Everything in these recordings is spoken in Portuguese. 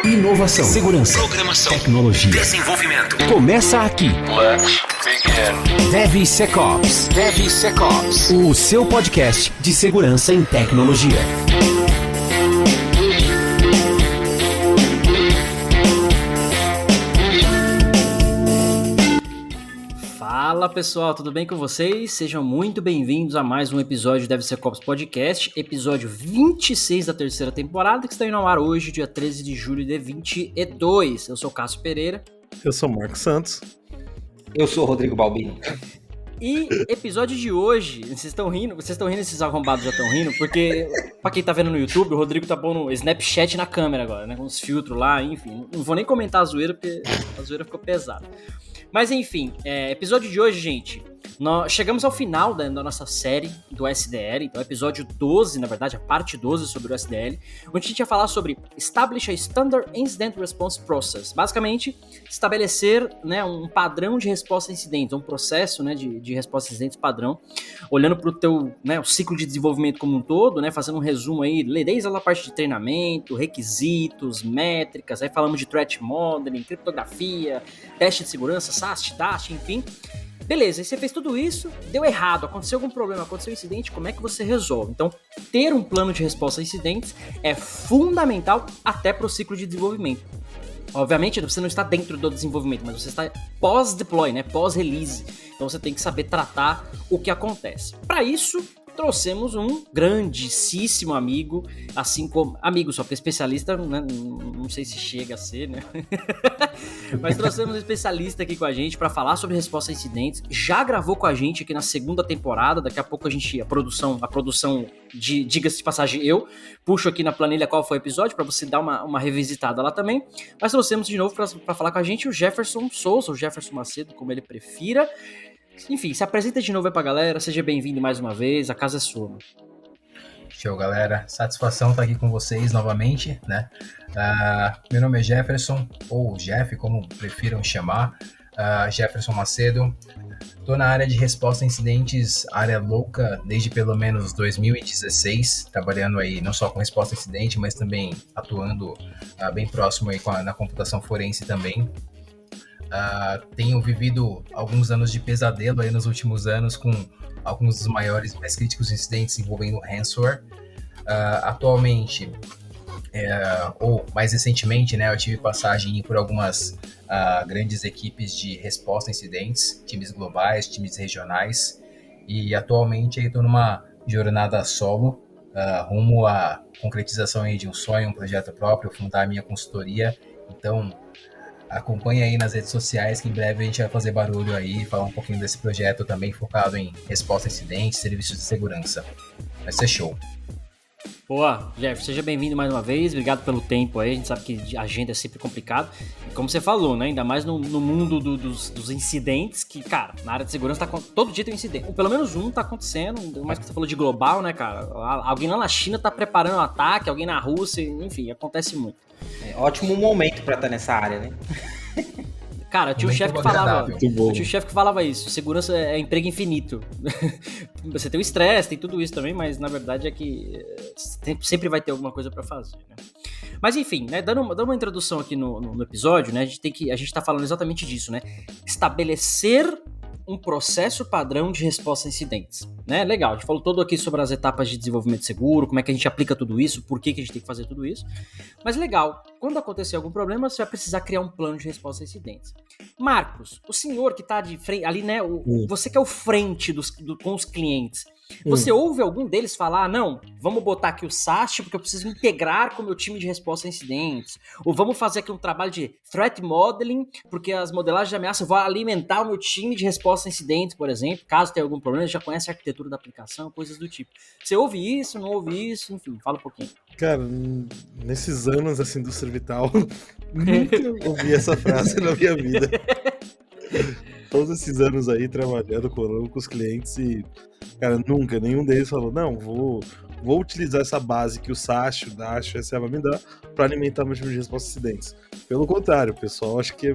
Inovação, segurança, programação, tecnologia, desenvolvimento. Começa aqui. Let's begin. DevSecOps. DevSecOps. O seu podcast de segurança em tecnologia. Fala pessoal, tudo bem com vocês? Sejam muito bem-vindos a mais um episódio do DevSecOps Podcast, episódio 26 da terceira temporada, que está indo ao ar hoje, dia 13 de julho de 2022. Eu sou o Cássio Pereira. Eu sou o Marcos Santos. Eu sou o Rodrigo Balbino. E episódio de hoje, vocês estão rindo, esses arrombados já estão rindo, porque pra quem tá vendo no YouTube, o Rodrigo tá pondo Snapchat na câmera agora, né, com uns filtros lá, enfim. Não vou nem comentar a zoeira, porque a zoeira ficou pesada. Mas enfim, episódio de hoje, gente, nós chegamos ao final da nossa série do SDL, então episódio 12, na verdade, a parte 12 sobre o SDL, onde a gente ia falar sobre Establish a Standard Incident Response Process, basicamente estabelecer, né, um padrão de resposta a incidentes, um processo, né, de resposta a incidentes padrão, olhando para o teu, né, o ciclo de desenvolvimento como um todo, né, fazendo um resumo aí, desde a parte de treinamento, requisitos, métricas, aí falamos de threat modeling, criptografia, teste de segurança, SAST, DAST, enfim. Beleza, aí você fez tudo isso, deu errado, aconteceu algum problema, aconteceu um incidente, como é que você resolve? Então, ter um plano de resposta a incidentes é fundamental até para o ciclo de desenvolvimento. Obviamente, você não está dentro do desenvolvimento, mas você está pós-deploy, né, pós-release. Então, você tem que saber tratar o que acontece. Para isso, trouxemos um grandíssimo amigo, assim como... Amigo só, porque especialista, né, não sei se chega a ser, né? Mas trouxemos um especialista aqui com a gente para falar sobre resposta a incidentes. Já gravou com a gente aqui na segunda temporada. Daqui a pouco a produção diga-se de passagem, eu puxo aqui na planilha qual foi o episódio, para você dar uma revisitada lá também. Mas trouxemos de novo para falar com a gente o Jefferson Souza, o Jefferson Macedo, como ele prefira. Enfim, se apresenta de novo aí pra galera, seja bem-vindo mais uma vez, a casa é sua. Show, galera, satisfação estar aqui com vocês novamente, né? Meu nome é Jefferson, ou Jeff, como prefiram chamar, Jefferson Macedo. Estou na área de resposta a incidentes, área louca, desde pelo menos 2016, trabalhando aí não só com resposta a incidente, mas também atuando bem próximo aí na computação forense também. Tenho vivido alguns anos de pesadelo aí nos últimos anos com alguns dos maiores e mais críticos incidentes envolvendo ransomware. Atualmente, ou mais recentemente, né, eu tive passagem por algumas grandes equipes de resposta a incidentes, times globais, times regionais, e atualmente estou numa jornada solo, rumo à concretização aí de um sonho, um projeto próprio, fundar a minha consultoria. Então, acompanhe aí nas redes sociais que em breve a gente vai fazer barulho aí, falar um pouquinho desse projeto também focado em resposta a incidentes, serviços de segurança. Vai ser show. Boa, Jeff, seja bem-vindo mais uma vez, obrigado pelo tempo aí, a gente sabe que a agenda é sempre complicado, e como você falou, né, ainda mais no mundo dos incidentes, que, cara, na área de segurança todo dia tem um incidente, ou pelo menos um tá acontecendo, ainda mais que você falou de global, né, cara, alguém lá na China tá preparando um ataque, alguém na Rússia, enfim, acontece muito. Ótimo momento pra estar nessa área, né? Cara, tinha o chefe que falava isso, segurança é emprego infinito. Você tem o estresse, tem tudo isso também, mas na verdade é que sempre vai ter alguma coisa pra fazer, né? Mas enfim, né, dando uma introdução aqui no episódio, né, a gente tá falando exatamente disso, né? Estabelecer um processo padrão de resposta a incidentes, né? Legal, a gente falou todo aqui sobre as etapas de desenvolvimento seguro, como é que a gente aplica tudo isso, por que a gente tem que fazer tudo isso. Mas legal, quando acontecer algum problema, você vai precisar criar um plano de resposta a incidentes. Marcos, o senhor que tá de frente, ali, né, você que é o frente com os clientes, você ouve algum deles falar, não, vamos botar aqui o SAST porque eu preciso integrar com o meu time de resposta a incidentes, ou vamos fazer aqui um trabalho de threat modeling, porque as modelagens de ameaça vão alimentar o meu time de resposta a incidentes, por exemplo, caso tenha algum problema, já conhece a arquitetura da aplicação, coisas do tipo. Você ouve isso, não ouve isso, enfim, fala um pouquinho. Cara, nesses anos assim do Servital, nunca ouvi essa frase na minha vida. Todos esses anos aí trabalhando com os clientes e, cara, nunca, nenhum deles falou, não, vou utilizar essa base que o SAST, o DAST, o SA vai me dar para alimentar meu time de resposta a incidentes. Pelo contrário, o pessoal acho que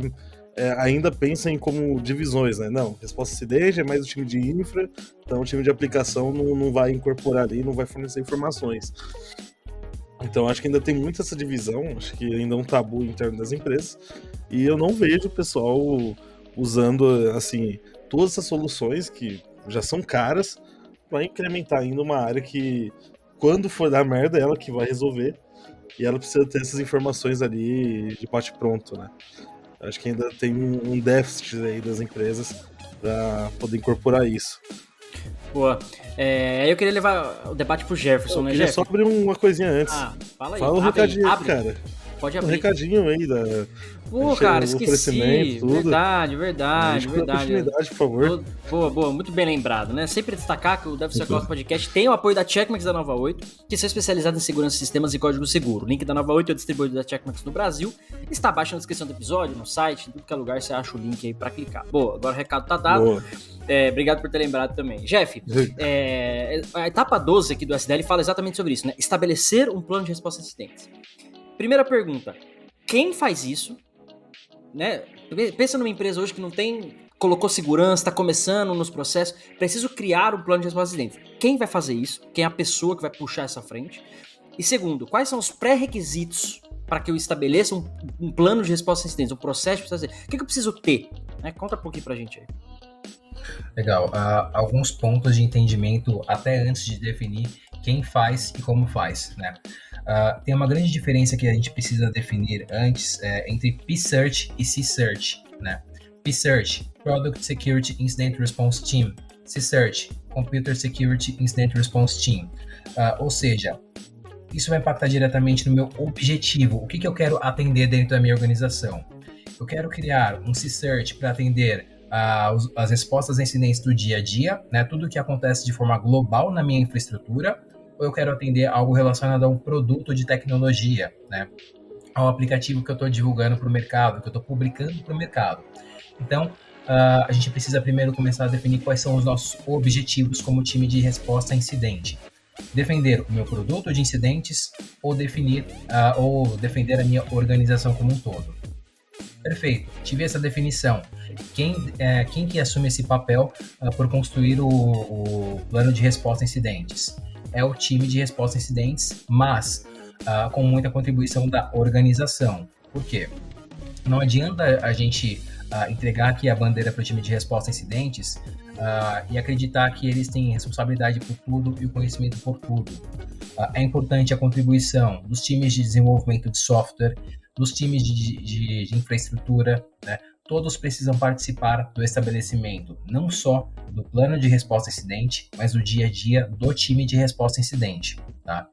ainda pensa em como divisões, né? Não, resposta a incidente é mais o time de infra, então o time de aplicação não vai incorporar ali, não vai fornecer informações. Então acho que ainda tem muito essa divisão, acho que ainda é um tabu interno das empresas, e eu não vejo o pessoal usando, assim, todas essas soluções que já são caras para incrementar ainda uma área que, quando for dar merda, é ela que vai resolver, e ela precisa ter essas informações ali de bate pronto, né? Acho que ainda tem um déficit aí das empresas para poder incorporar isso. Boa. Aí eu queria levar o debate pro Jefferson, né, queria Jefferson? só abrir uma coisinha antes. Fala aí. Fala um recadinho aí, cara. Pode Um abrir. recadinho aí da... Pô, cara, esqueci. Oferecimento, tudo. Verdade. Oportunidade, por favor. Boa, muito bem lembrado, né? Sempre destacar que o DevSecOps Podcast tem o apoio da Checkmax da Nova 8, que são especializados em segurança de sistemas e código seguro. O link da Nova 8 é o distribuidor da Checkmax no Brasil. Está abaixo na descrição do episódio, no site, em tudo que é lugar você acha o link aí pra clicar. Boa, agora o recado tá dado. Boa. Obrigado por ter lembrado também. Jeff, a etapa 12 aqui do SDL fala exatamente sobre isso, né? Estabelecer um plano de resposta a incidentes. Primeira pergunta, quem faz isso? Né? Pensa numa empresa hoje que não colocou segurança, está começando nos processos, preciso criar um plano de resposta a incidentes. Quem vai fazer isso? Quem é a pessoa que vai puxar essa frente? E segundo, quais são os pré-requisitos para que eu estabeleça um plano de resposta a incidentes, um processo de resposta a incidentes? O que eu preciso ter? Né? Conta um pouquinho pra gente aí. Legal. Alguns pontos de entendimento até antes de definir quem faz e como faz, né? Tem uma grande diferença que a gente precisa definir antes entre P-Search e C-Search, né? P-Search, Product Security Incident Response Team. C-Search, Computer Security Incident Response Team. Ou seja, isso vai impactar diretamente no meu objetivo. O que eu quero atender dentro da minha organização? Eu quero criar um C-Search para atender as respostas a incidentes do dia a dia, né? Tudo que acontece de forma global na minha infraestrutura, ou eu quero atender algo relacionado a um produto de tecnologia, né? Ao aplicativo que eu estou divulgando para o mercado, que eu estou publicando para o mercado. Então, a gente precisa primeiro começar a definir quais são os nossos objetivos como time de resposta a incidente. Defender o meu produto de incidentes ou defender a minha organização como um todo. Perfeito, tive essa definição. Quem que assume esse papel por construir o plano de resposta a incidentes? É o time de resposta a incidentes, mas com muita contribuição da organização. Por quê? Não adianta a gente entregar aqui a bandeira para o time de resposta a incidentes e acreditar que eles têm responsabilidade por tudo e o conhecimento por tudo. É importante a contribuição dos times de desenvolvimento de software, dos times de infraestrutura, né? Todos precisam participar do estabelecimento, não só do plano de resposta a incidente, mas do dia a dia do time de resposta a incidente, tá?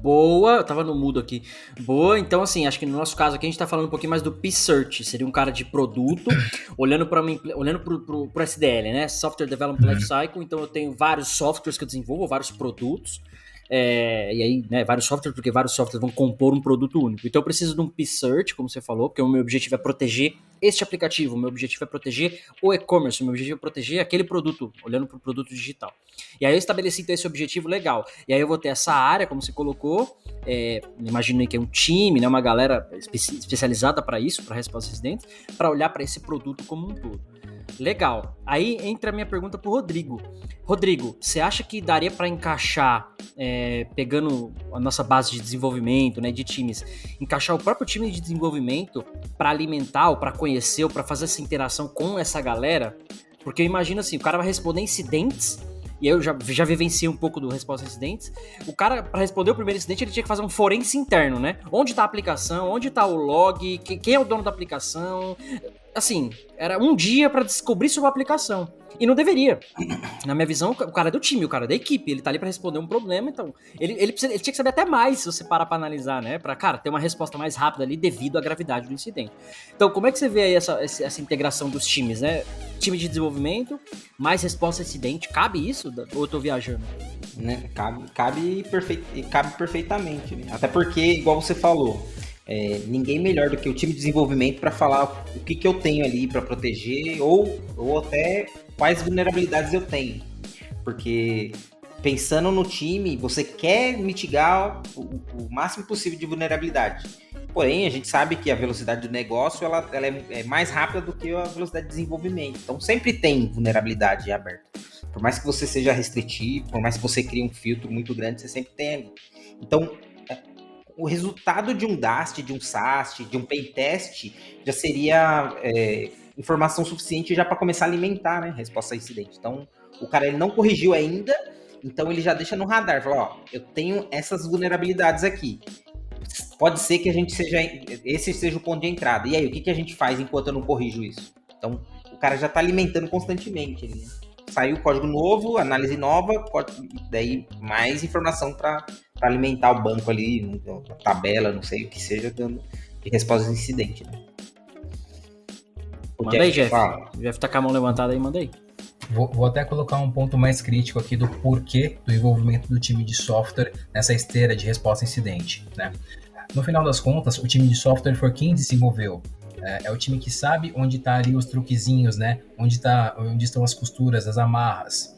Boa, eu tava no mudo aqui. Boa, então assim, acho que no nosso caso aqui a gente tá falando um pouquinho mais do P-Search, seria um cara de produto, olhando pro SDL, né? Software Development Lifecycle, então eu tenho vários softwares que eu desenvolvo, vários produtos, e aí, né, vários softwares, porque vários softwares vão compor um produto único. Então eu preciso de um P-Search, como você falou, porque o meu objetivo é proteger este aplicativo, o meu objetivo é proteger o e-commerce, o meu objetivo é proteger aquele produto, olhando para o produto digital. E aí eu estabeleci então esse objetivo legal. E aí eu vou ter essa área, como você colocou, imaginei que é um time, né, uma galera especializada para isso, para resposta a incidentes, para olhar para esse produto como um todo. Legal. Aí entra a minha pergunta pro Rodrigo. Rodrigo, você acha que daria para encaixar, pegando a nossa base de desenvolvimento, né, de times, encaixar o próprio time de desenvolvimento para alimentar ou para conhecer ou para fazer essa interação com essa galera? Porque eu imagino assim, o cara vai responder incidentes, e eu já vivenciei um pouco do resposta a incidentes. O cara, para responder o primeiro incidente, ele tinha que fazer um forense interno, né? Onde tá a aplicação, onde tá o log, quem é o dono da aplicação. Assim, era um dia para descobrir sobre a aplicação. E não deveria. Na minha visão, o cara é do time, o cara é da equipe, ele tá ali para responder um problema, então ele tinha que saber até mais, se você parar pra analisar, né? Pra, cara, ter uma resposta mais rápida ali devido à gravidade do incidente. Então, como é que você vê aí essa integração dos times, né? Time de desenvolvimento, mais resposta a incidente, cabe isso? Ou eu tô viajando? Né? Cabe perfeitamente, né? Até porque, igual você falou, ninguém melhor do que o time de desenvolvimento para falar o que eu tenho ali para proteger ou até quais vulnerabilidades eu tenho. Porque pensando no time, você quer mitigar o máximo possível de vulnerabilidade. Porém, a gente sabe que a velocidade do negócio ela é mais rápida do que a velocidade de desenvolvimento. Então, sempre tem vulnerabilidade aberta. Por mais que você seja restritivo, por mais que você crie um filtro muito grande, você sempre tem ali. Então, o resultado de um DAST, de um SAST, de um pentest, já seria informação suficiente já para começar a alimentar, né, resposta a incidente. Então, o cara ele não corrigiu ainda, então ele já deixa no radar, fala, ó, eu tenho essas vulnerabilidades aqui. Pode ser que esse seja o ponto de entrada. E aí, o que a gente faz enquanto eu não corrijo isso? Então, o cara já está alimentando constantemente. Né? Saiu código novo, análise nova, daí mais informação para alimentar o banco ali, na tabela, não sei o que seja, dando de resposta de incidente. Né? Manda aí, Jeff. O Jeff tá com a mão levantada aí, manda aí. Vou até colocar um ponto mais crítico aqui do porquê do envolvimento do time de software nessa esteira de resposta a incidente, né? No final das contas, o time de software foi quem desenvolveu. É o time que sabe onde tá ali os truquezinhos, né? Onde estão as costuras, as amarras.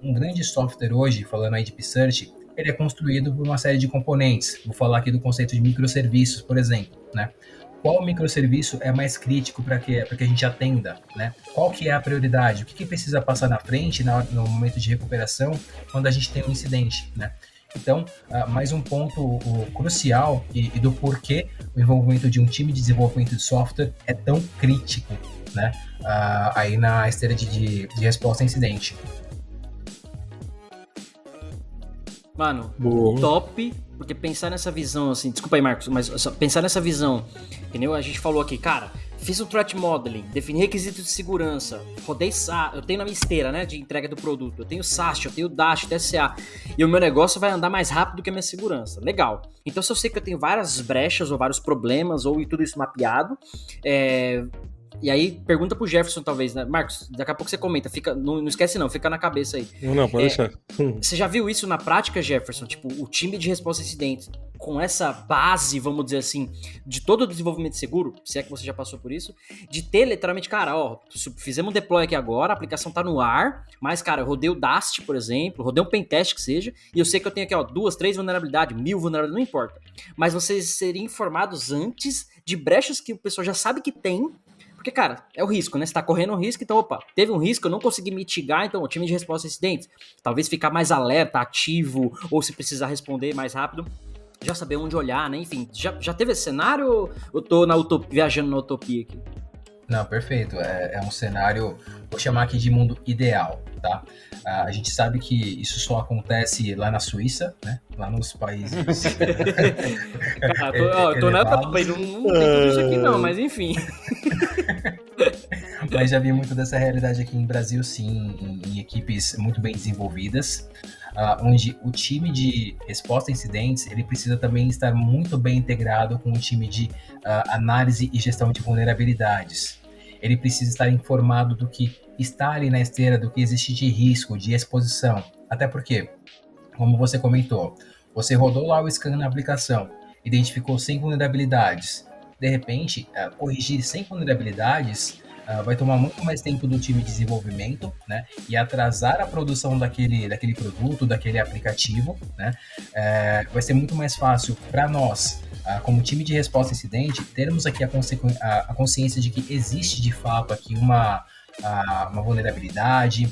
Um grande software hoje, falando aí de P-Search, ele é construído por uma série de componentes. Vou falar aqui do conceito de microserviços, por exemplo, né? Qual microserviço é mais crítico para que a gente atenda, né? Qual que é a prioridade? O que precisa passar na frente no momento de recuperação quando a gente tem um incidente, né? Então, mais um ponto crucial e do porquê o envolvimento de um time de desenvolvimento de software é tão crítico, né? Aí na esteira de resposta a incidente. Mano, top, porque pensar nessa visão, assim, desculpa aí, Marcos, mas pensar nessa visão, que nem a gente falou aqui, cara, fiz um threat modeling, defini requisitos de segurança, rodei SAST, eu tenho na minha esteira, né, de entrega do produto, eu tenho SAST, eu tenho DAST, TSA, e o meu negócio vai andar mais rápido do que a minha segurança, legal. Então, se eu sei que eu tenho várias brechas ou vários problemas, ou tudo isso mapeado, e aí, pergunta pro Jefferson, talvez, né? Marcos, daqui a pouco você comenta, não esquece não, fica na cabeça aí. Não, pode deixar. Você já viu isso na prática, Jefferson? Tipo, o time de resposta a incidentes, com essa base, vamos dizer assim, de todo o desenvolvimento seguro, se é que você já passou por isso, de ter literalmente, cara, ó, fizemos um deploy aqui agora, a aplicação tá no ar, mas, cara, eu rodei o DAST, por exemplo, rodei um pentest que seja, e eu sei que eu tenho aqui, ó, 2, 3 vulnerabilidades, 1000 vulnerabilidades, não importa. Mas vocês seriam informados antes de brechas que o pessoal já sabe que tem. Porque, cara, é o risco, né? Você tá correndo um risco, então, opa, teve um risco, eu não consegui mitigar, então o time de resposta a incidentes, talvez ficar mais alerta, ativo, ou se precisar responder mais rápido, já saber onde olhar, né? Enfim, já teve esse cenário ou eu tô viajando na utopia aqui? Não, perfeito. É um cenário, vou chamar aqui de mundo ideal, tá? A gente sabe que isso só acontece lá na Suíça, né? Lá nos países... eu tô na Europa e não tem tudo isso aqui não, mas enfim... Mas já vi muito dessa realidade aqui em Brasil, sim, em equipes muito bem desenvolvidas, onde o time de resposta a incidentes, ele precisa também estar muito bem integrado com o time de análise e gestão de vulnerabilidades. Ele precisa estar informado do que está ali na esteira, do que existe de risco, de exposição. Até porque, como você comentou, você rodou lá o scan na aplicação, identificou 100 vulnerabilidades. De repente, corrigir 100 vulnerabilidades vai tomar muito mais tempo do time de desenvolvimento, né? E atrasar a produção daquele produto, daquele aplicativo, né? Vai ser muito mais fácil para nós, como time de resposta a incidente, termos aqui a consciência de que existe de fato aqui uma vulnerabilidade,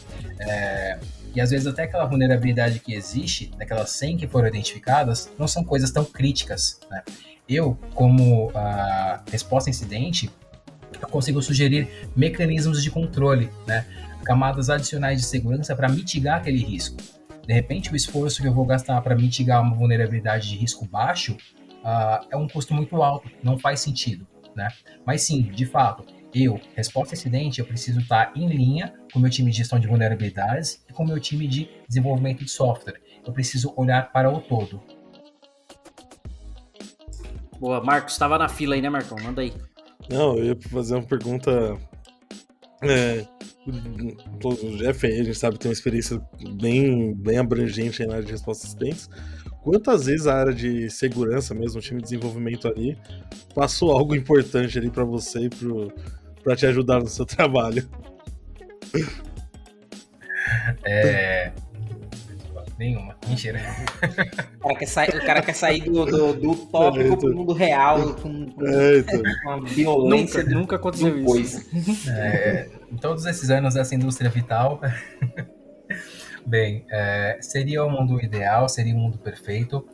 e às vezes até aquela vulnerabilidade que existe, daquelas 100 que foram identificadas, não são coisas tão críticas, né? Eu, como resposta a incidente, eu consigo sugerir mecanismos de controle, né? Camadas adicionais de segurança para mitigar aquele risco. De repente, o esforço que eu vou gastar para mitigar uma vulnerabilidade de risco baixo é um custo muito alto, não faz sentido, né? Mas sim, de fato, resposta a incidente, eu preciso estar em linha com o meu time de gestão de vulnerabilidades e com o meu time de desenvolvimento de software. Eu preciso olhar para o todo. Boa, Marcos, estava na fila aí, né, Marcão? Manda aí. Não, eu ia fazer uma pergunta. O Jeff aí, a gente sabe que tem uma experiência bem abrangente na área de resposta a incidentes. Quantas vezes a área de segurança mesmo, o time de desenvolvimento ali, passou algo importante ali pra você e pra te ajudar no seu trabalho? Nenhuma. Mentira. O cara quer sair do tópico pro mundo real com uma violência. Nunca aconteceu isso. em todos esses anos dessa indústria vital, bem, seria o mundo ideal, seria o mundo perfeito,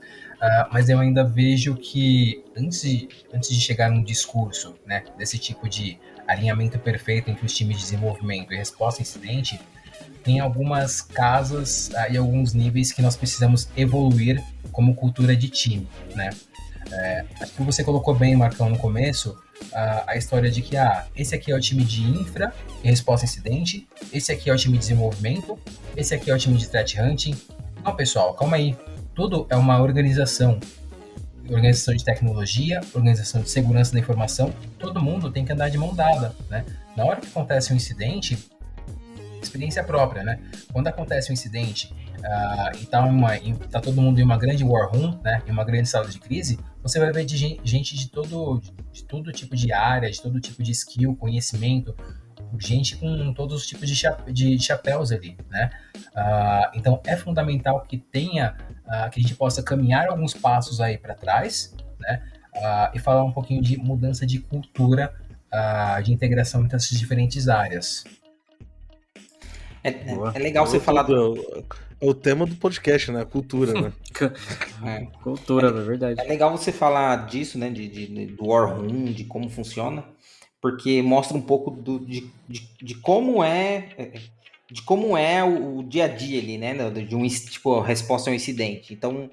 mas eu ainda vejo que antes de chegar num discurso, né, desse tipo de alinhamento perfeito entre os times de desenvolvimento e resposta a incidente, tem algumas casas e alguns níveis que nós precisamos evoluir como cultura de time, né? Acho que você colocou bem, Marcão, no começo, a história de que esse aqui é o time de infra e resposta a incidente, esse aqui é o time de desenvolvimento, esse aqui é o time de threat hunting. Não, pessoal, calma aí. Tudo é uma organização de tecnologia, organização de segurança da informação. Todo mundo tem que andar de mão dada, né? Na hora que acontece um incidente, experiência própria, né? Quando acontece um incidente e tá todo mundo em uma grande war room, né? Em uma grande sala de crise, você vai ver gente de todo tipo de área, de todo tipo de skill, conhecimento, gente com todos os tipos de chapéus ali, né? Então é fundamental que que a gente possa caminhar alguns passos aí para trás, né? E falar um pouquinho de mudança de cultura, de integração entre essas diferentes áreas. É legal você falar É o tema do podcast, né? A cultura, né? Cultura, é verdade. É legal você falar disso, né? Do War Room, de como funciona, porque mostra um pouco de como é o dia a dia ali, né? Tipo, a resposta a um incidente. Então,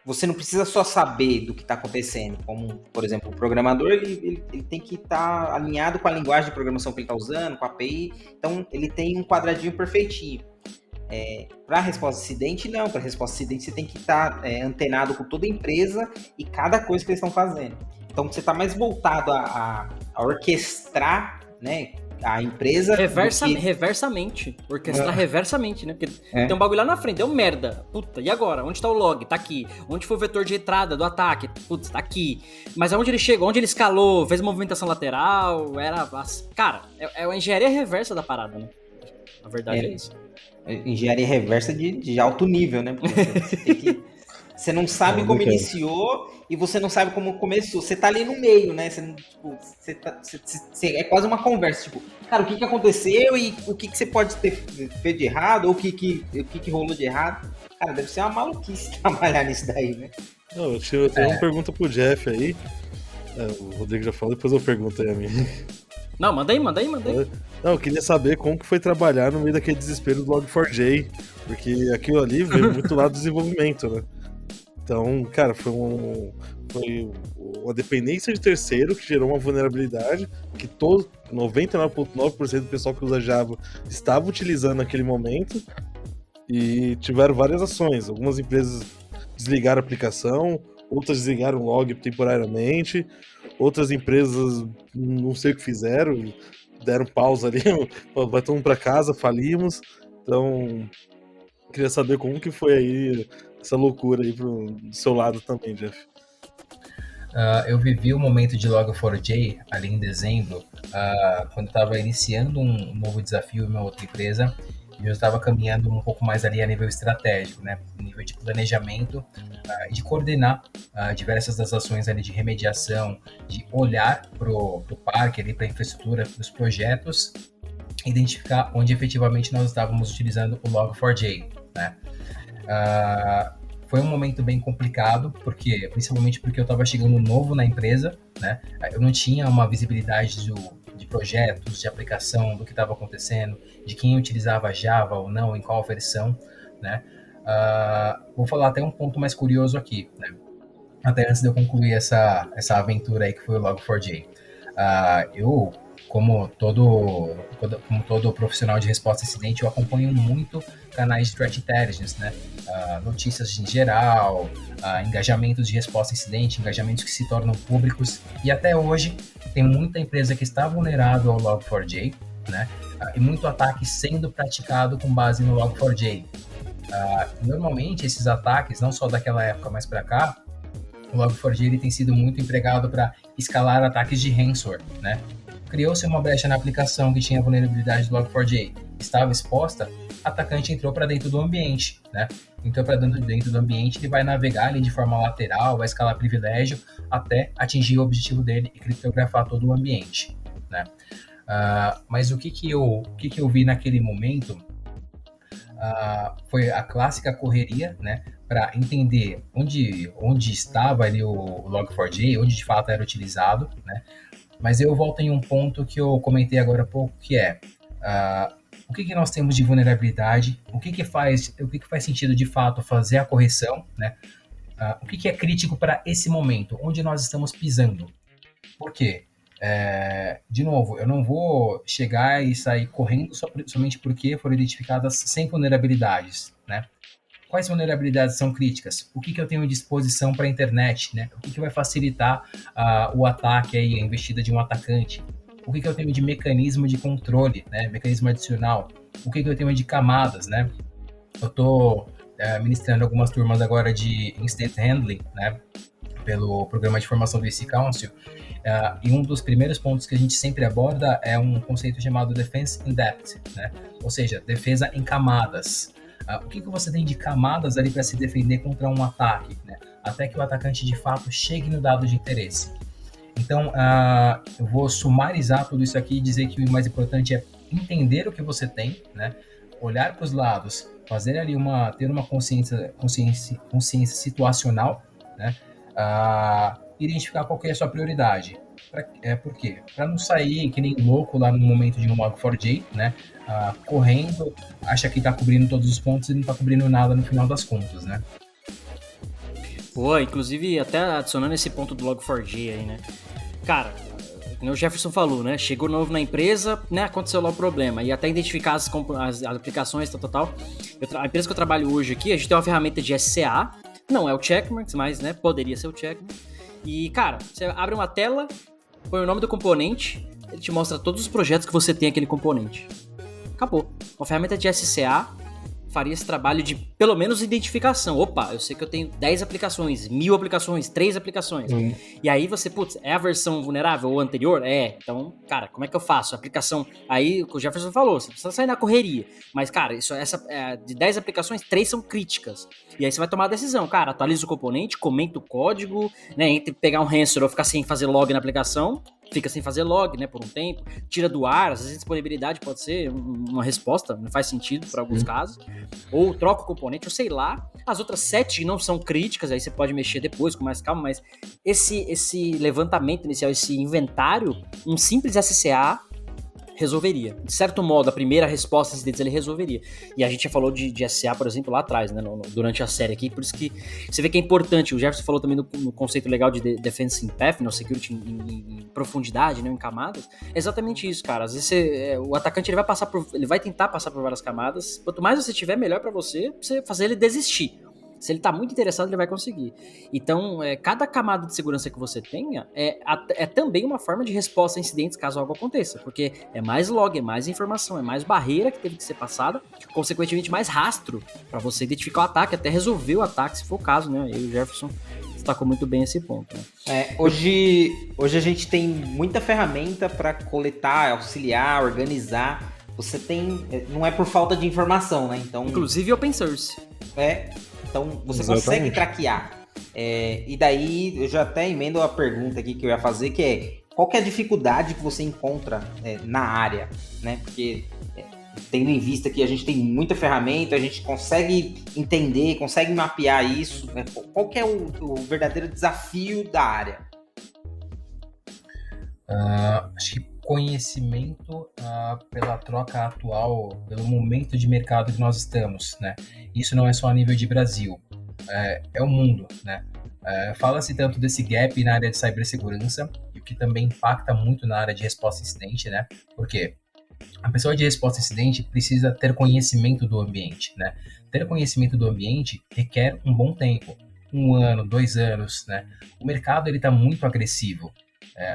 você não precisa só saber do que está acontecendo, como, por exemplo, o programador, ele tem que estar alinhado com a linguagem de programação que ele está usando, com a API, então ele tem um quadradinho perfeitinho. Para resposta a incidente, não. Para resposta a incidente, você tem que estar antenado com toda a empresa e cada coisa que eles estão fazendo. Então, você está mais voltado a orquestrar, né, a empresa... Reversamente. Orquestrar reversamente, né? Porque tem um bagulho lá na frente, deu merda. Puta, e agora? Onde tá o log? Tá aqui. Onde foi o vetor de entrada do ataque? Putz, tá aqui. Mas aonde ele chegou? Onde ele escalou? Fez movimentação lateral? Cara, é a engenharia reversa da parada, né? A verdade é isso. Engenharia reversa de alto nível, né? Porque você não sabe como iniciou e você não sabe como começou. Você tá ali no meio, né? É quase uma conversa, tipo, cara, o que aconteceu e o que você pode ter feito de errado ou o que rolou de errado. Cara, deve ser uma maluquice trabalhar nisso daí, né? Não, eu tenho uma pergunta pro Jeff aí. O Rodrigo já falou, depois eu pergunto aí a mim. Não, manda aí. Não, eu queria saber como que foi trabalhar no meio daquele desespero do Log4j, porque aquilo ali veio muito lá do desenvolvimento, né? Então, cara, foi uma dependência de terceiro que gerou uma vulnerabilidade que 99,9% do pessoal que usa Java estava utilizando naquele momento e tiveram várias ações. Algumas empresas desligaram a aplicação, outras desligaram o log temporariamente, outras empresas não sei o que fizeram, deram pausa ali, vai todo mundo para casa, falimos. Então, queria saber como que foi aí essa loucura aí do seu lado também, Jeff. Eu vivi o momento de Log4j ali em dezembro, quando eu estava iniciando um novo desafio em uma outra empresa, e eu estava caminhando um pouco mais ali a nível estratégico, né, nível de planejamento e de coordenar diversas das ações ali de remediação, de olhar para o parque, ali para a infraestrutura, para os projetos, identificar onde efetivamente nós estávamos utilizando o Log4j, né. Foi um momento bem complicado, principalmente porque eu estava chegando novo na empresa, né? Eu não tinha uma visibilidade de projetos, de aplicação, do que estava acontecendo, de quem utilizava Java ou não, em qual versão, né? Vou falar até um ponto mais curioso aqui, né? Até antes de eu concluir essa aventura aí que foi o Log4j. Eu, como todo profissional de resposta a incidente, eu acompanho muito canais de Threat Intelligence, né? Notícias em geral, engajamentos de resposta a incidente, engajamentos que se tornam públicos, e até hoje tem muita empresa que está vulnerável ao Log4j, né? E muito ataque sendo praticado com base no Log4j. Normalmente esses ataques, não só daquela época, mas para cá, o Log4j ele tem sido muito empregado para escalar ataques de ransomware, né? Criou-se uma brecha na aplicação que tinha vulnerabilidade do Log4j, estava exposta, o atacante entrou para dentro do ambiente, né? Entrou para dentro do ambiente, ele vai navegar ali de forma lateral, vai escalar privilégio até atingir o objetivo dele e criptografar todo o ambiente, né? Mas o que eu vi naquele momento foi a clássica correria, né, para entender onde estava ali o Log4j, onde de fato era utilizado, né. Mas eu volto em um ponto que eu comentei agora há pouco, que é o que nós temos de vulnerabilidade, o que faz sentido de fato fazer a correção, né? O que é crítico para esse momento, onde nós estamos pisando. Por quê? De novo, eu não vou chegar e sair correndo somente porque foram identificadas 100 vulnerabilidades, né? Quais vulnerabilidades são críticas? O que eu tenho à disposição para a internet, né? O que vai facilitar o ataque, aí, a investida de um atacante? O que eu tenho de mecanismo de controle, né? Mecanismo adicional? O que eu tenho de camadas, né? Eu estou ministrando algumas turmas agora de Incident Handling, né? Pelo programa de formação do IC Council. E um dos primeiros pontos que a gente sempre aborda é um conceito chamado Defense in Depth, né? Ou seja, defesa em camadas. O que você tem de camadas ali para se defender contra um ataque, né? Até que o atacante de fato chegue no dado de interesse. Então, eu vou sumarizar tudo isso aqui e dizer que o mais importante é entender o que você tem, né? Olhar para os lados, fazer ali ter uma consciência situacional, né? Identificar qual que é a sua prioridade. Por quê? Para não sair que nem louco lá no momento de um Log4j, né? Correndo, acha que está cobrindo todos os pontos e não está cobrindo nada no final das contas, né? Pô, inclusive, até adicionando esse ponto do Log4j aí, né? Cara, como o Jefferson falou, né? Chegou novo na empresa, né? Aconteceu lá o problema. E até identificar as aplicações, tal. A empresa que eu trabalho hoje aqui, a gente tem uma ferramenta de SCA. Não é o Checkmarx, mas, né? Poderia ser o Checkmarx. E, cara, você abre uma tela, põe o nome do componente, ele te mostra todos os projetos que você tem aquele componente. Acabou. Uma ferramenta de SCA faria esse trabalho de, pelo menos, identificação. Opa, eu sei que eu tenho 10 aplicações, 1000 aplicações, 3 aplicações. E aí você, putz, é a versão vulnerável ou anterior? É. Então, cara, como é que eu faço? A aplicação, aí o Jefferson falou, você precisa sair na correria. Mas, cara, de 10 aplicações, 3 são críticas. E aí você vai tomar a decisão. Cara, atualiza o componente, comenta o código, né? Entre pegar um ransomware ou ficar sem fazer log na aplicação, fica sem fazer log, né, por um tempo, tira do ar, às vezes a disponibilidade pode ser uma resposta, não faz sentido para alguns casos, ou troca o componente, eu sei lá. As outras 7 não são críticas, aí você pode mexer depois com mais calma, mas esse levantamento inicial, esse inventário, um simples SCA resolveria. De certo modo, a primeira resposta deles ele resolveria. E a gente já falou de SCA, por exemplo, lá atrás, né, durante a série aqui, por isso que você vê que é importante. O Jefferson falou também no conceito legal de Defense in Path, no Security em profundidade, né, em camadas. É exatamente isso, cara. Às vezes o atacante ele vai tentar passar por várias camadas. Quanto mais você tiver, melhor pra você fazer ele desistir. Se ele tá muito interessado, ele vai conseguir. Então, cada camada de segurança que você tenha é também uma forma de resposta a incidentes caso algo aconteça. Porque é mais log, é mais informação, é mais barreira que teve que ser passada, consequentemente mais rastro para você identificar o ataque, até resolver o ataque, se for o caso, né? E o Jefferson destacou muito bem esse ponto. Né? Hoje a gente tem muita ferramenta para coletar, auxiliar, organizar. Você tem... Não é por falta de informação, né? Então, inclusive open source. Então, você consegue traquear. E daí, eu já até emendo a pergunta aqui que eu ia fazer, que é, qual que é a dificuldade que você encontra na área? Né? Porque, tendo em vista que a gente tem muita ferramenta, a gente consegue entender, consegue mapear isso. Né? Qual que é o verdadeiro desafio da área? Acho que conhecimento pela troca atual, pelo momento de mercado que nós estamos, né? Isso não é só a nível de Brasil, é o mundo, né? Fala-se tanto desse gap na área de cibersegurança, e o que também impacta muito na área de resposta a incidente, né? Porque a pessoa de resposta a incidente precisa ter conhecimento do ambiente, né? Ter conhecimento do ambiente requer um bom tempo, 1 ano, 2 anos, né? O mercado ele está muito agressivo.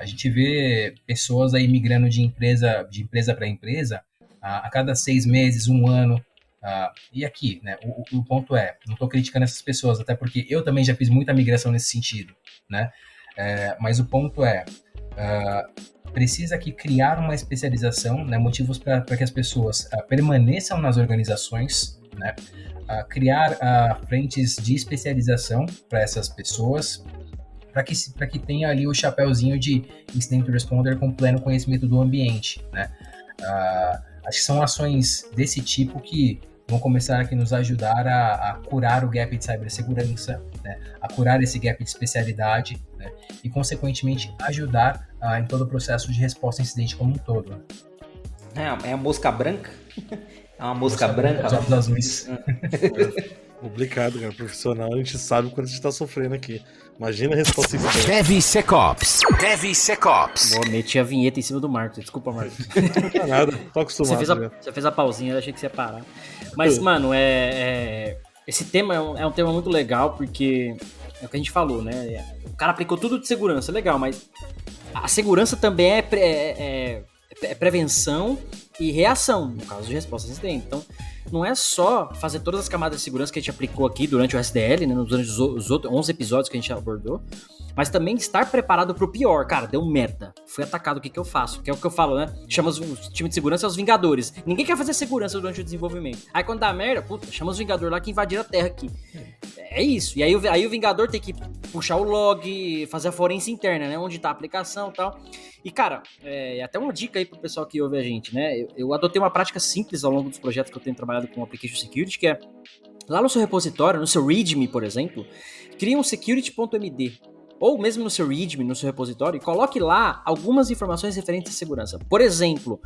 A gente vê pessoas aí migrando de empresa para empresa a cada 6 meses, 1 ano. E aqui, né, o ponto não estou criticando essas pessoas, até porque eu também já fiz muita migração nesse sentido, né? Mas o ponto precisa aqui criar uma especialização, né, motivos para que as pessoas permaneçam nas organizações, né? Criar frentes de especialização para essas pessoas, para que tenha ali o chapéuzinho de Incident Responder com pleno conhecimento do ambiente, né? Acho que são ações desse tipo que vão começar aqui nos ajudar a curar o gap de cibersegurança, né? A curar esse gap de especialidade, né? E, consequentemente, ajudar em todo o processo de resposta a incidente como um todo. Né? É a mosca branca? É uma mosca branca? Os olhos azuis. Complicado, cara. Profissional, a gente sabe quando a gente tá sofrendo aqui. Imagina a resposta incidente. DevSecOps. DevSecOps. Boa, meti a vinheta em cima do Marcos. Desculpa, Marcos. Não é nada, tô acostumado. Você fez a pausinha, eu achei que você ia parar. Mas, mano, esse tema é um tema muito legal, porque é o que a gente falou, né? O cara aplicou tudo de segurança, legal, mas a segurança também é prevenção e reação, no caso de resposta a incidente. Então, não é só fazer todas as camadas de segurança que a gente aplicou aqui durante o SDL, né, durante os outros 11 episódios que a gente abordou, mas também estar preparado pro pior. Cara, deu merda, fui atacado, o que eu faço? Que é o que eu falo, né? Chama os time de segurança os Vingadores. Ninguém quer fazer segurança durante o desenvolvimento. Aí quando dá merda, puta, chama os Vingadores lá que invadiram a Terra aqui. É isso. E aí o Vingador tem que puxar o log, fazer a forense interna, né? Onde tá a aplicação e tal. E, cara, até uma dica aí pro pessoal que ouve a gente, né? Eu adotei uma prática simples ao longo dos projetos que eu tenho trabalhado com Application Security, que é, lá no seu repositório, no seu README, por exemplo, cria um security.md, ou mesmo no seu README, no seu repositório, e coloque lá algumas informações referentes à segurança. Por exemplo,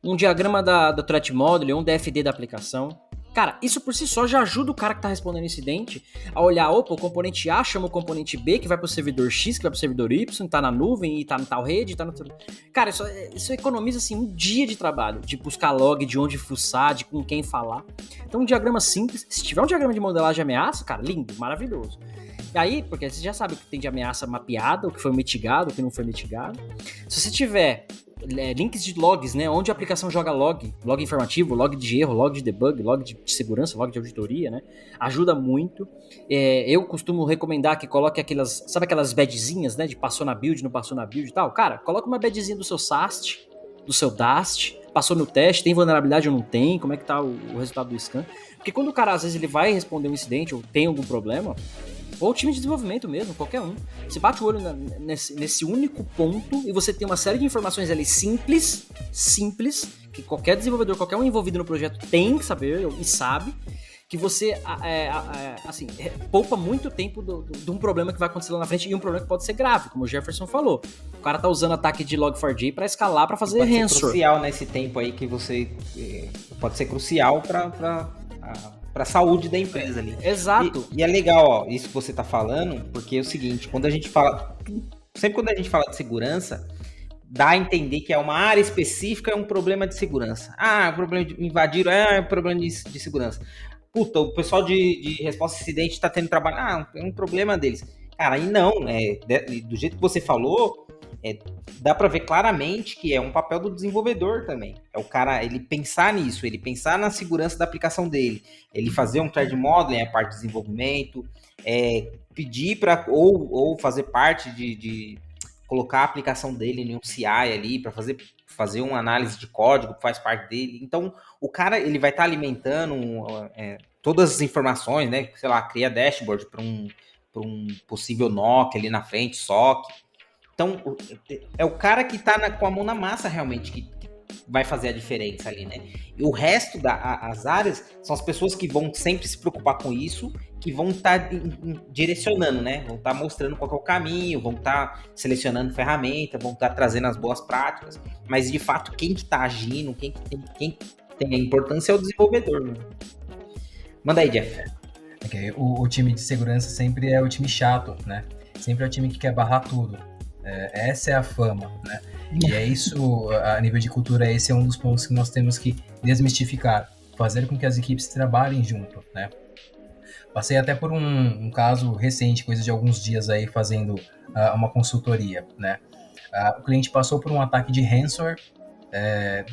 um diagrama do Threat Model, um DFD da aplicação. Cara, isso por si só já ajuda o cara que tá respondendo incidente a olhar, opa, o componente A chama o componente B, que vai pro servidor X, que vai pro servidor Y, tá na nuvem, e tá no tal rede, tá no... Cara, isso economiza, assim, um dia de trabalho, de buscar log, de onde fuçar, de com quem falar. Então, um diagrama simples, se tiver um diagrama de modelagem de ameaça, cara, lindo, maravilhoso. E aí, porque você já sabe o que tem de ameaça mapeada, o que foi mitigado, o que não foi mitigado. Se você tiver links de logs, né, onde a aplicação joga log informativo, log de erro, log de debug, log de segurança, log de auditoria, né, ajuda muito. Eu costumo recomendar que coloque aquelas badzinhas, né, de passou na build, não passou na build e tal. Cara, coloca uma badzinha do seu SAST, do seu DAST, passou no teste, tem vulnerabilidade ou não tem, como é que tá o resultado do scan. Porque quando o cara, às vezes, ele vai responder um incidente ou tem algum problema, ou o time de desenvolvimento mesmo, qualquer um, você bate o olho nesse único ponto e você tem uma série de informações ali simples, que qualquer desenvolvedor, qualquer um envolvido no projeto tem que saber e sabe, que você assim, poupa muito tempo de um problema que vai acontecer lá na frente, e um problema que pode ser grave, como o Jefferson falou. O cara tá usando ataque de Log4j para escalar, para fazer ransomware. Pode ser crucial nesse tempo aí que você... pode ser crucial para a saúde da empresa ali. Exato. E é legal, ó, isso que você tá falando, porque é o seguinte, quando a gente fala... Sempre quando a gente fala de segurança, dá a entender que é uma área específica, é um problema de segurança. Ah, é um problema de invadir, é um problema de segurança. Puta, o pessoal de resposta a incidente tá tendo trabalho, é um problema deles. Cara, aí não, do jeito que você falou, dá pra ver claramente que é um papel do desenvolvedor também. É o cara, ele pensar nisso, ele pensar na segurança da aplicação dele, ele fazer um threat modeling, a parte de desenvolvimento, pedir para ou fazer parte de colocar a aplicação dele em um CI ali, para fazer uma análise de código que faz parte dele. Então, o cara, ele vai estar alimentando todas as informações, né? Sei lá, cria dashboard para um possível NOC ali na frente, SOC. Então, é o cara que tá com a mão na massa realmente que vai fazer a diferença ali, né? E o resto das áreas são as pessoas que vão sempre se preocupar com isso, que vão estar direcionando, né? Vão estar mostrando qual que é o caminho, vão estar selecionando ferramenta, vão estar trazendo as boas práticas. Mas, de fato, quem que tá agindo, quem tem a importância é o desenvolvedor, né? Manda aí, Jeff. Okay. O time de segurança sempre é o time chato, né? Sempre é o time que quer barrar tudo. Essa é a fama, né? E é isso, a nível de cultura, esse é um dos pontos que nós temos que desmistificar, fazer com que as equipes trabalhem junto, né? Passei até por um caso recente, coisa de alguns dias aí, fazendo uma consultoria, né? O cliente passou por um ataque de ransomware,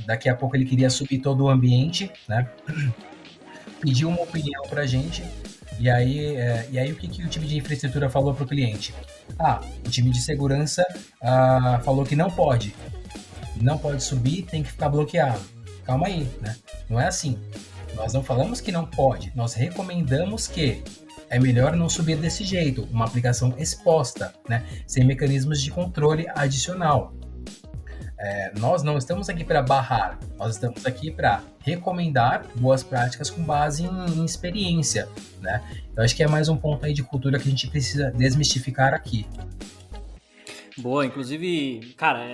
daqui a pouco ele queria subir todo o ambiente, né? Pediu uma opinião pra gente. E aí o que o time de infraestrutura falou para o cliente? O time de segurança falou que não pode subir, tem que ficar bloqueado. Calma aí, né? Não é assim. Nós não falamos que não pode, nós recomendamos que é melhor não subir desse jeito, uma aplicação exposta, né? Sem mecanismos de controle adicional. Nós não estamos aqui para barrar, nós estamos aqui para recomendar boas práticas com base em experiência, né? Eu acho que é mais um ponto aí de cultura que a gente precisa desmistificar aqui. Boa, inclusive, cara,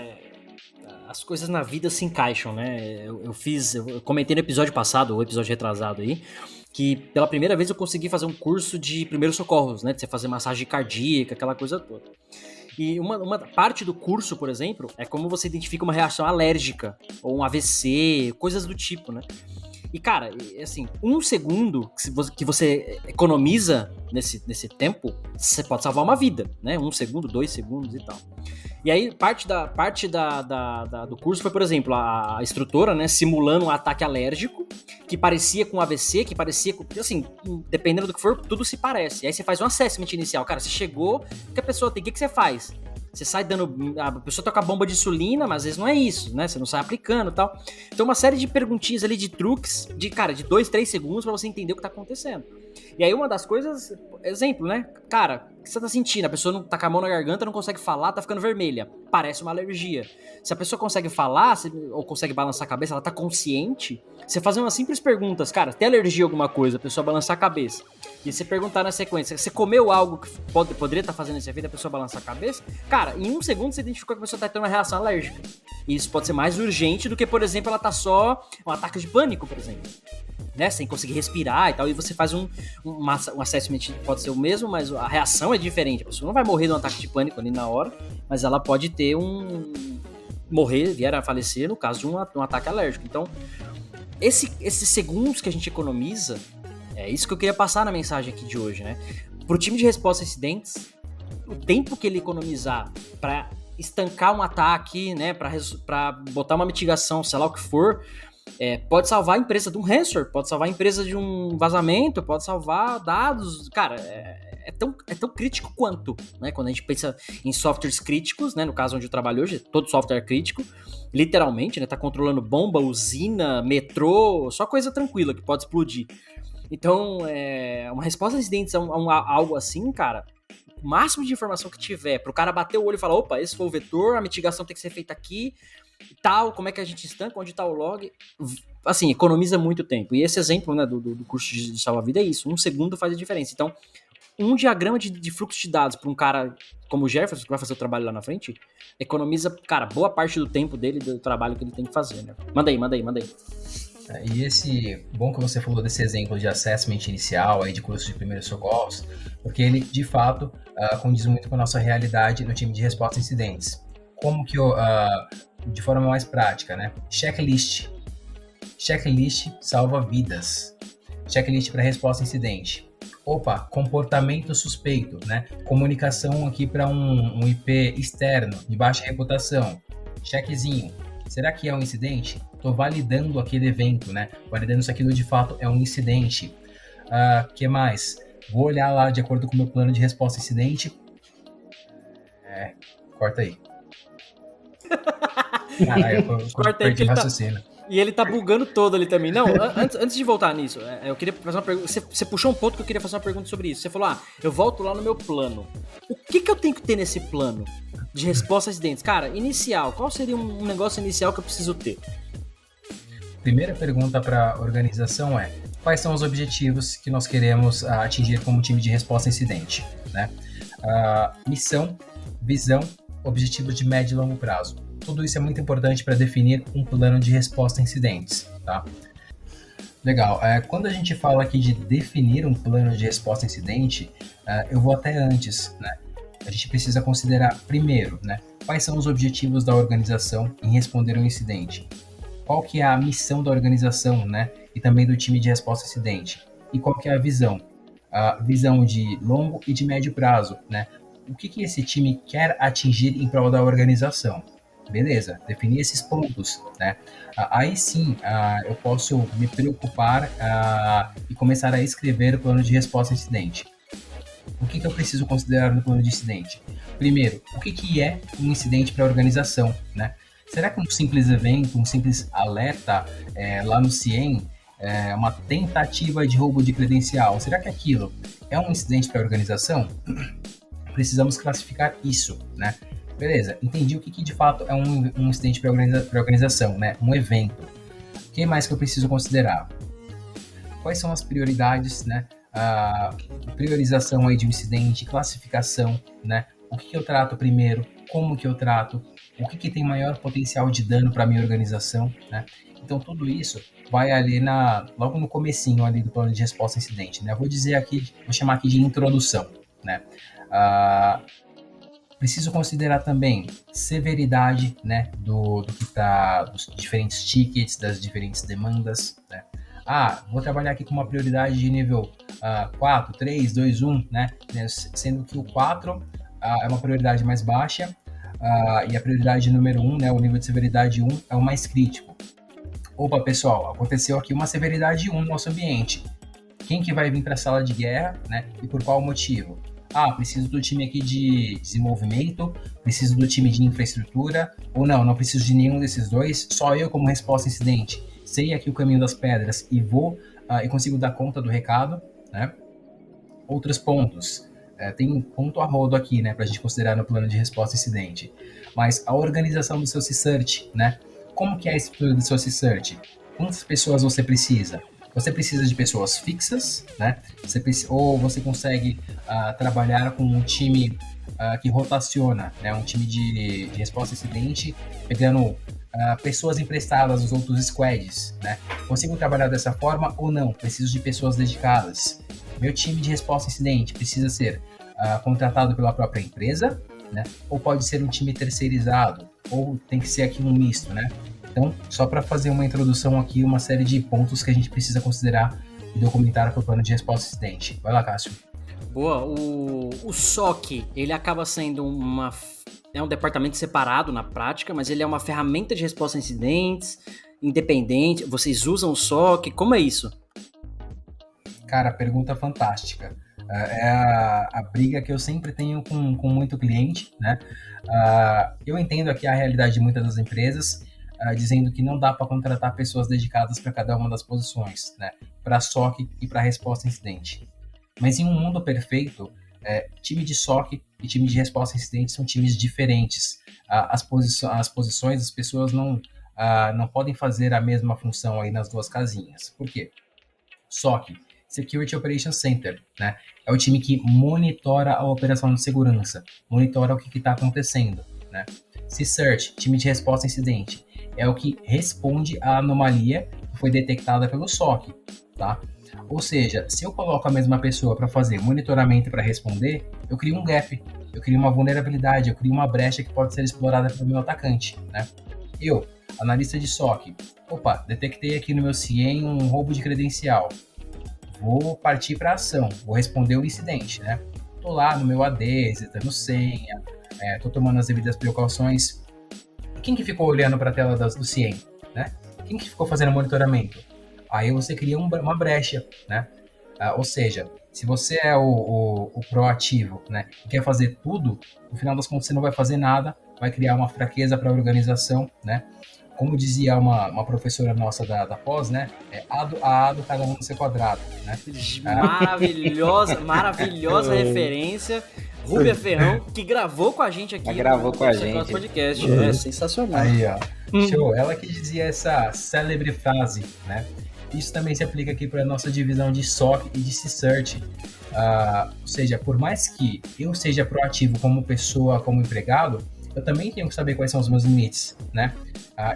as coisas na vida se encaixam, né? Eu comentei no episódio passado, ou episódio retrasado aí, que pela primeira vez eu consegui fazer um curso de primeiros socorros, né? De você fazer massagem cardíaca, aquela coisa toda. E uma parte do curso, por exemplo, é como você identifica uma reação alérgica, ou um AVC, coisas do tipo, né? E, cara, assim, 1 segundo que você economiza nesse tempo, você pode salvar uma vida, né? 1 segundo, 2 segundos e tal. E aí, parte do curso foi, por exemplo, a instrutora, né, simulando um ataque alérgico, que parecia com AVC, que parecia com... Assim, dependendo do que for, tudo se parece. E aí você faz um assessment inicial. Cara, você chegou, o que a pessoa tem? O que você faz? Você sai dando... A pessoa tá com a bomba de insulina, mas às vezes não é isso, né? Você não sai aplicando e tal. Então, uma série de perguntinhas ali, de truques, de 2, 3 segundos pra você entender o que tá acontecendo. E aí, uma das coisas... Exemplo, né? Cara, o que você tá sentindo? A pessoa não tá com a mão na garganta, não consegue falar, tá ficando vermelha. Parece uma alergia. Se a pessoa consegue falar, ou consegue balançar a cabeça, ela tá consciente, você fazer umas simples perguntas. Cara, tem alergia a alguma coisa? A pessoa balançar a cabeça. E você perguntar na sequência, você comeu algo que poderia estar fazendo esse efeito, a pessoa balançar a cabeça? Cara, em 1 segundo você identificou que a pessoa tá tendo uma reação alérgica. E isso pode ser mais urgente do que, por exemplo, ela tá só um ataque de pânico, por exemplo. Né, sem conseguir respirar e tal, e você faz um assessment, pode ser o mesmo, mas a reação é diferente. A pessoa não vai morrer de um ataque de pânico ali na hora, mas ela pode ter vier a falecer no caso de um ataque alérgico. Então, esses segundos que a gente economiza, é isso que eu queria passar na mensagem aqui de hoje, né? Pro time de resposta a incidentes, o tempo que ele economizar para estancar um ataque, né, para botar uma mitigação, sei lá o que for, pode salvar a empresa de um ransomware, pode salvar a empresa de um vazamento, pode salvar dados. Cara, é tão crítico quanto, né? Quando a gente pensa em softwares críticos, né? No caso onde eu trabalho hoje, todo software é crítico, literalmente, né? Tá controlando bomba, usina, metrô, só coisa tranquila que pode explodir. Então, uma resposta a incidentes a algo assim, cara, o máximo de informação que tiver pro cara bater o olho e falar, opa, esse foi o vetor, a mitigação tem que ser feita aqui, tal, como é que a gente estanca, onde tá o log, assim, economiza muito tempo. E esse exemplo, né, do curso de salva-vida é isso, 1 segundo faz a diferença. Então, um diagrama de fluxo de dados para um cara como o Jefferson, que vai fazer o trabalho lá na frente, economiza, cara, boa parte do tempo dele, do trabalho que ele tem que fazer, né? Manda aí. E esse, bom que você falou desse exemplo de assessment inicial, aí de curso de primeiros socorros, porque ele, de fato, condiz muito com a nossa realidade no time de resposta a incidentes. Como que, de forma mais prática, né? Checklist salva vidas. Checklist para resposta a incidente. Opa, comportamento suspeito, né? Comunicação aqui para um IP externo, de baixa reputação. Checkzinho. Será que é um incidente? Estou validando aquele evento, né? Validando se aquilo de fato é um incidente. Que mais? Vou olhar lá de acordo com o meu plano de resposta a incidente. Corta aí. Caralho, eu perdi o raciocínio. E ele tá bugando todo ali também. Não, antes de voltar nisso, eu queria fazer uma pergunta. Você puxou um ponto que eu queria fazer uma pergunta sobre isso. Você falou, eu volto lá no meu plano. O que eu tenho que ter nesse plano de resposta a incidentes? Cara, inicial, qual seria um negócio inicial que eu preciso ter? Primeira pergunta para a organização é: quais são os objetivos que nós queremos atingir como time de resposta a incidente, né? Missão, visão, objetivos de médio e longo prazo. Tudo isso é muito importante para definir um plano de resposta a incidentes, tá? Legal. Quando a gente fala aqui de definir um plano de resposta a incidente, eu vou até antes, né? A gente precisa considerar primeiro, né? Quais são os objetivos da organização em responder a um incidente? Qual que é a missão da organização, né? E também do time de resposta a incidente? E qual que é a visão? A visão de longo e de médio prazo, né? O que esse time quer atingir em prol da organização? Beleza, definir esses pontos, né? Aí sim, eu posso me preocupar e começar a escrever o plano de resposta a incidente. O que eu preciso considerar no plano de incidente? Primeiro, o que é um incidente para a organização, né? Será que um simples evento, um simples alerta lá no CIEM uma tentativa de roubo de credencial, será que aquilo é um incidente para a organização? Precisamos classificar isso, né? Beleza, entendi o que de fato é um incidente para a organização, né? Um evento. O que mais que eu preciso considerar? Quais são as prioridades, né? A priorização aí de um incidente, classificação, né? O que eu trato primeiro, como que eu trato, o que tem maior potencial de dano para a minha organização, né? Então tudo isso vai ali logo no comecinho ali do plano de resposta a incidente, né? Vou chamar aqui de introdução, né? Preciso considerar também severidade, né, dos diferentes tickets, das diferentes demandas, né? Vou trabalhar aqui com uma prioridade de nível 4, 3, 2, 1, né? Sendo que o 4 é uma prioridade mais baixa e a prioridade número 1, né, o nível de severidade 1, é o mais crítico. Opa, pessoal, aconteceu aqui uma severidade 1 no nosso ambiente. Quem que vai vir para a sala de guerra, né, e por qual motivo? Preciso do time aqui de desenvolvimento, preciso do time de infraestrutura, ou não preciso de nenhum desses dois, só eu como resposta a incidente sei aqui o caminho das pedras e e consigo dar conta do recado, né? Outros pontos, tem ponto a rodo aqui, né, para a gente considerar no plano de resposta a incidente, mas a organização do seu C-Search, né? Como que é a estrutura do seu C-Search? Quantas pessoas você precisa? Você precisa de pessoas fixas, né? Ou você consegue trabalhar com um time que rotaciona, né? Um time de resposta a incidente, pegando pessoas emprestadas dos outros squads, né? Consigo trabalhar dessa forma ou não? Preciso de pessoas dedicadas. Meu time de resposta a incidente precisa ser contratado pela própria empresa, né? Ou pode ser um time terceirizado, ou tem que ser aqui um misto, né? Então, só para fazer uma introdução aqui, uma série de pontos que a gente precisa considerar e documentar para o plano de resposta a incidente. Vai lá, Cássio. Boa, o SOC, ele acaba sendo um departamento separado na prática, mas ele é uma ferramenta de resposta a incidentes, independente. Vocês usam o SOC? Como é isso? Cara, pergunta fantástica. É a briga que eu sempre tenho com muito cliente, né? Eu entendo aqui a realidade de muitas das empresas, dizendo que não dá para contratar pessoas dedicadas para cada uma das posições, né? Para SOC e para resposta a incidente. Mas em um mundo perfeito, time de SOC e time de resposta a incidente são times diferentes. As posições, as pessoas não podem fazer a mesma função aí nas duas casinhas. Por quê? SOC, Security Operations Center, né? É o time que monitora a operação de segurança, monitora o que está acontecendo, né? C-Search, time de resposta a incidente, é o que responde à anomalia que foi detectada pelo SOC, tá? Ou seja, se eu coloco a mesma pessoa para fazer monitoramento e para responder, eu crio um gap, eu crio uma vulnerabilidade, eu crio uma brecha que pode ser explorada pelo meu atacante, né? Eu, analista de SOC, detectei aqui no meu CIEM um roubo de credencial. Vou partir para ação, vou responder o incidente, né? Tô lá no meu AD, zerando senha, tô tomando as devidas precauções. Quem que ficou olhando para a tela do CIEM, né? Quem que ficou fazendo monitoramento? Aí você cria uma brecha, né? Ou seja, se você é o proativo, né, e quer fazer tudo, no final das contas você não vai fazer nada, vai criar uma fraqueza para a organização, né? Como dizia uma professora nossa da pós, né? A A do cada um no seu quadrado, né? Maravilhosa referência. Rúbia Ferrão, que gravou com a gente aqui. Gravou com a gente. Podcast. É sensacional. Aí, ó. Show. Ela que dizia essa célebre frase, né? Isso também se aplica aqui para a nossa divisão de SOC e de C-Search. Ou seja, por mais que eu seja proativo como pessoa, como empregado, eu também tenho que saber quais são os meus limites, né?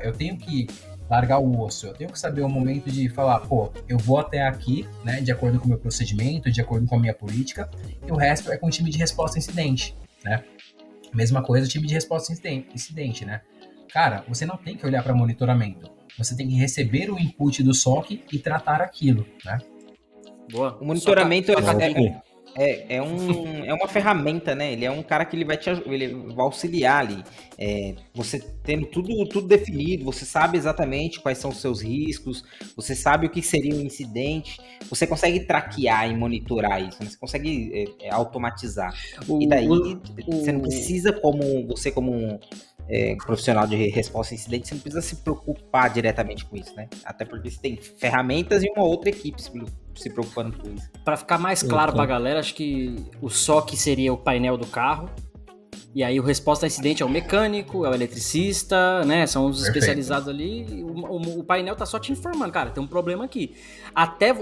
Eu tenho que largar o osso, eu tenho que saber o momento de falar, eu vou até aqui, né, de acordo com o meu procedimento, de acordo com a minha política, e o resto é com o time de resposta a incidente, né? Mesma coisa o time de resposta a incidente, né? Cara, você não tem que olhar para monitoramento, você tem que receber o input do SOC e tratar aquilo, né? Boa. O monitoramento é uma ferramenta, né? Ele é um cara que ele vai auxiliar ali. Você tendo tudo definido, você sabe exatamente quais são os seus riscos, você sabe o que seria um incidente, você consegue traquear e monitorar isso, né? Você consegue automatizar. E daí você não precisa, como profissional de resposta a incidente, você não precisa se preocupar diretamente com isso, né? Até porque você tem ferramentas e uma outra equipe se preocupando com isso. Pra ficar mais claro pra galera, acho que o SOC seria o painel do carro. E aí o resposta a incidente é o mecânico, é o eletricista, né? São os especializados ali. O painel tá só te informando, cara, tem um problema aqui.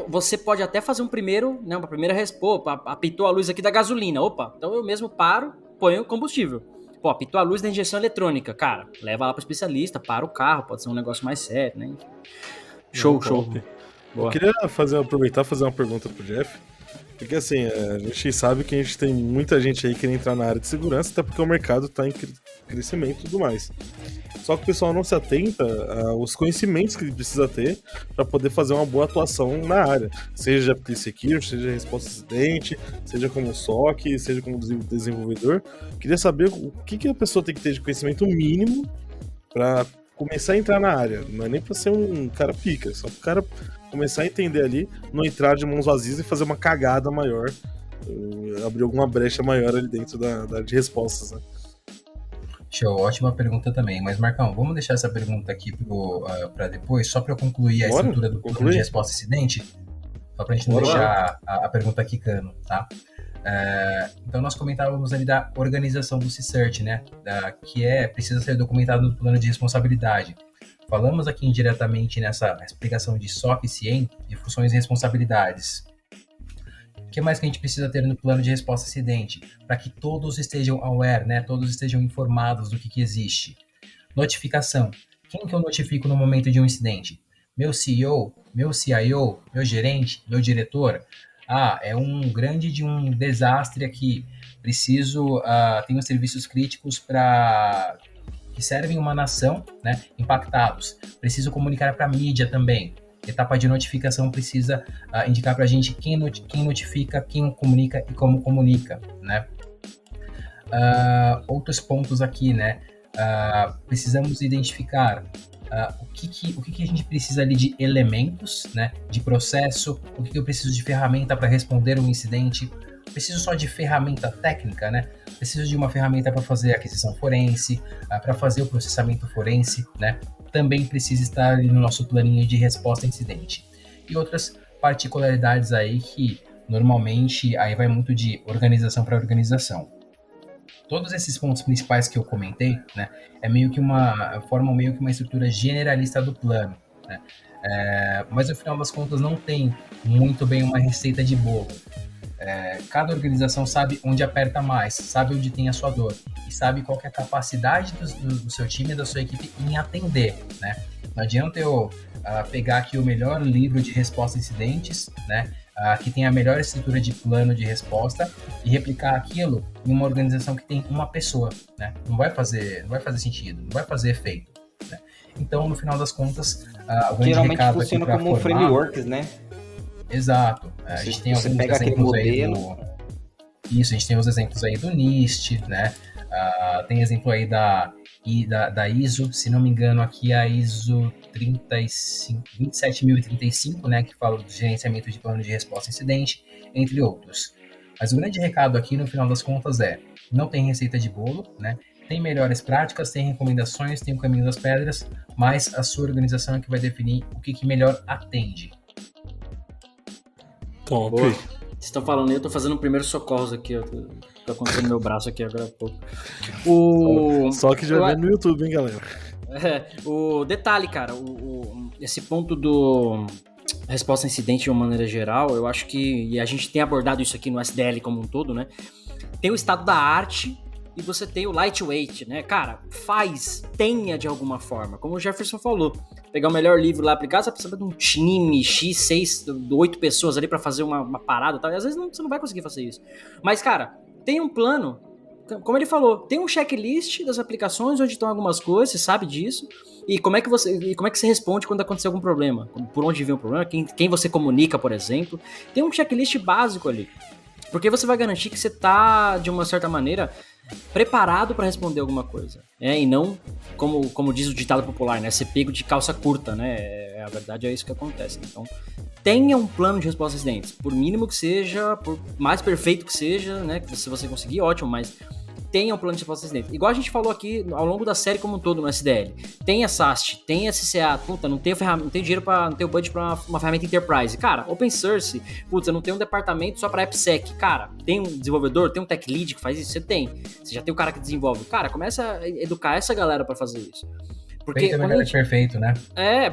Você pode até fazer uma primeira resposta. Apitou a luz aqui da gasolina. Opa, então eu mesmo paro, ponho o combustível. Pô, apitou a luz da injeção eletrônica. Cara, leva lá pro especialista, para o carro, pode ser um negócio mais sério, né? Show. Eu queria aproveitar e fazer uma pergunta pro Jeff. Porque assim, a gente sabe que a gente tem muita gente aí querendo entrar na área de segurança, até porque o mercado está em crescimento e tudo mais. Só que o pessoal não se atenta aos conhecimentos que ele precisa ter para poder fazer uma boa atuação na área. Seja de security, seja resposta a incidente, seja como SOC, seja como desenvolvedor. Queria saber o que a pessoa tem que ter de conhecimento mínimo para começar a entrar na área. Não é nem para ser um cara pica, só para o cara começar a entender ali, não entrar de mãos vazias e fazer uma cagada maior, abrir alguma brecha maior ali dentro da área de respostas, né? Show, ótima pergunta também. Mas, Marcão, vamos deixar essa pergunta aqui para depois, só para eu concluir a estrutura do plano de resposta a incidente, só para a gente não deixar a pergunta quicando, tá? Então, nós comentávamos ali da organização do CSIRT, né? Que precisa ser documentado no plano de responsabilidade. Falamos aqui indiretamente nessa explicação de SOC e CIEM, de funções e responsabilidades. O que mais que a gente precisa ter no plano de resposta a incidente? Para que todos estejam aware, né? Todos estejam informados do que existe. Notificação. Quem que eu notifico no momento de um incidente? Meu CEO? Meu CIO? Meu gerente? Meu diretor? É um desastre aqui. Tenho serviços críticos que servem uma nação, né, impactados. Preciso comunicar para a mídia também. Etapa de notificação precisa indicar para a gente quem notifica, quem comunica e como comunica, né? Outros pontos aqui, né? Precisamos identificar o que a gente precisa ali de elementos, né, de processo, o que eu preciso de ferramenta para responder um incidente. Preciso só de ferramenta técnica, né? Preciso de uma ferramenta para fazer a aquisição forense, para fazer o processamento forense, né? Também precisa estar ali no nosso planinho de resposta a incidente. E outras particularidades aí que normalmente aí vai muito de organização para organização. Todos esses pontos principais que eu comentei, né, formam meio que uma estrutura generalista do plano, né? Mas no final das contas não tem muito bem uma receita de bolo. Cada organização sabe onde aperta mais, sabe onde tem a sua dor e sabe qual que é a capacidade do seu time e da sua equipe em atender, né? Não adianta eu pegar aqui o melhor livro de resposta a incidentes, né? Que tem a melhor estrutura de plano de resposta e replicar aquilo em uma organização que tem uma pessoa, né? Não vai fazer sentido, não vai fazer efeito, né? Então, no final das contas, o grande geralmente recado funciona aqui como frameworks, né? Exato. A gente tem alguns exemplos aí Isso, a gente tem os exemplos aí do NIST, né? Tem exemplo aí da ISO, se não me engano, aqui é a ISO 27035, né? Que fala do gerenciamento de plano de resposta a incidente, entre outros. Mas o grande recado aqui, no final das contas, não tem receita de bolo, né? Tem melhores práticas, tem recomendações, tem o caminho das pedras, mas a sua organização é que vai definir o que melhor atende. Top. Vocês estão falando, eu tô fazendo um primeiro socorros aqui, ó. Tá acontecendo no meu braço aqui agora há pouco. Só que já vê no YouTube, hein, galera? O detalhe, cara, esse ponto do resposta a incidente de uma maneira geral, eu acho que, e a gente tem abordado isso aqui no SDL como um todo, né? Tem o estado da arte e você tem o lightweight, né? Cara, tenha de alguma forma. Como o Jefferson falou, pegar o melhor livro lá, aplicar, você precisa de um time X, 6, 8 pessoas ali pra fazer uma parada e tal. E às vezes você não vai conseguir fazer isso. Mas, cara, tem um plano, como ele falou, tem um checklist das aplicações onde estão algumas coisas, você sabe disso. E como é que você responde quando acontecer algum problema? Por onde vem o problema? Quem você comunica, por exemplo. Tem um checklist básico ali. Porque você vai garantir que você tá, de uma certa maneira, preparado para responder alguma coisa, e não, como diz o ditado popular, né, ser pego de calça curta, né, a verdade é isso que acontece. Então, tenha um plano de resposta a incidentes, por mínimo que seja, por mais perfeito que seja, né, se você conseguir, ótimo, mas tenha um plano de resposta a incidente. Igual a gente falou aqui ao longo da série como um todo no SDL. Tem a SAST, tem a SCA, puta, não tenho dinheiro não tenho budget pra uma ferramenta Enterprise. Cara, Open Source, puta, não tem um departamento só pra AppSec. Cara, tem um desenvolvedor, tem um tech lead que faz isso? Você tem. Você já tem o cara que desenvolve. Cara, começa a educar essa galera pra fazer isso. Porque perfeito, né?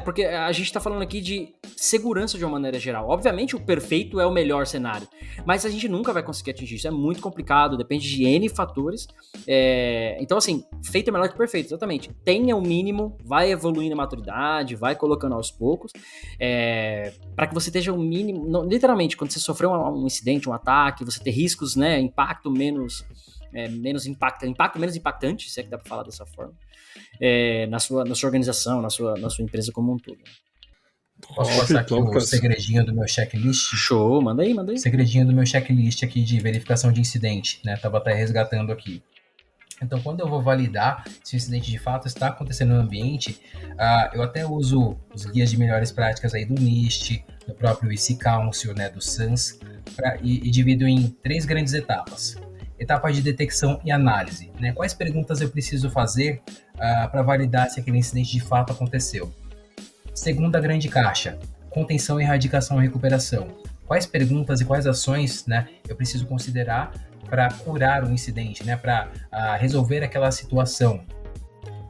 Porque a gente tá falando aqui de segurança de uma maneira geral. Obviamente o perfeito é o melhor cenário, mas a gente nunca vai conseguir atingir isso. É muito complicado, depende de N fatores. Então assim, feito é melhor que perfeito, exatamente. Tenha o mínimo, vai evoluindo a maturidade, vai colocando aos poucos, para que você esteja o mínimo... Não, literalmente, quando você sofreu um incidente, um ataque, você ter riscos, né, impacto menos impactante, se é que dá pra falar dessa forma, na sua organização, na sua empresa como um todo. Posso passar aqui o segredinho do meu checklist? Show, manda aí. Segredinho do meu checklist aqui de verificação de incidente, né? Tava até resgatando aqui. Então, quando eu vou validar se o incidente de fato está acontecendo no ambiente, eu até uso os guias de melhores práticas aí do NIST, do próprio IC Council, né, do SANS, e divido em 3 grandes etapas. Etapa de detecção e análise, né? Quais perguntas eu preciso fazer para validar se aquele incidente de fato aconteceu? Segunda grande caixa, contenção, erradicação e recuperação. Quais perguntas e quais ações, né, eu preciso considerar para curar um incidente, né, para resolver aquela situação?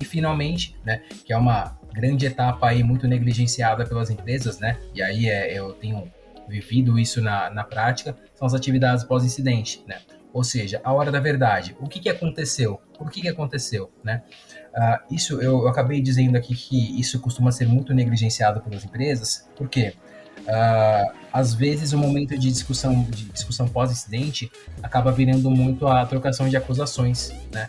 E finalmente, né, que é uma grande etapa aí muito negligenciada pelas empresas, né, e aí eu tenho vivido isso na prática, são as atividades pós-incidente, né? Ou seja, a hora da verdade. O que aconteceu? Por que aconteceu, né? Isso eu acabei dizendo aqui que isso costuma ser muito negligenciado pelas empresas, porque às vezes o momento de discussão pós-incidente acaba virando muito a trocação de acusações, né?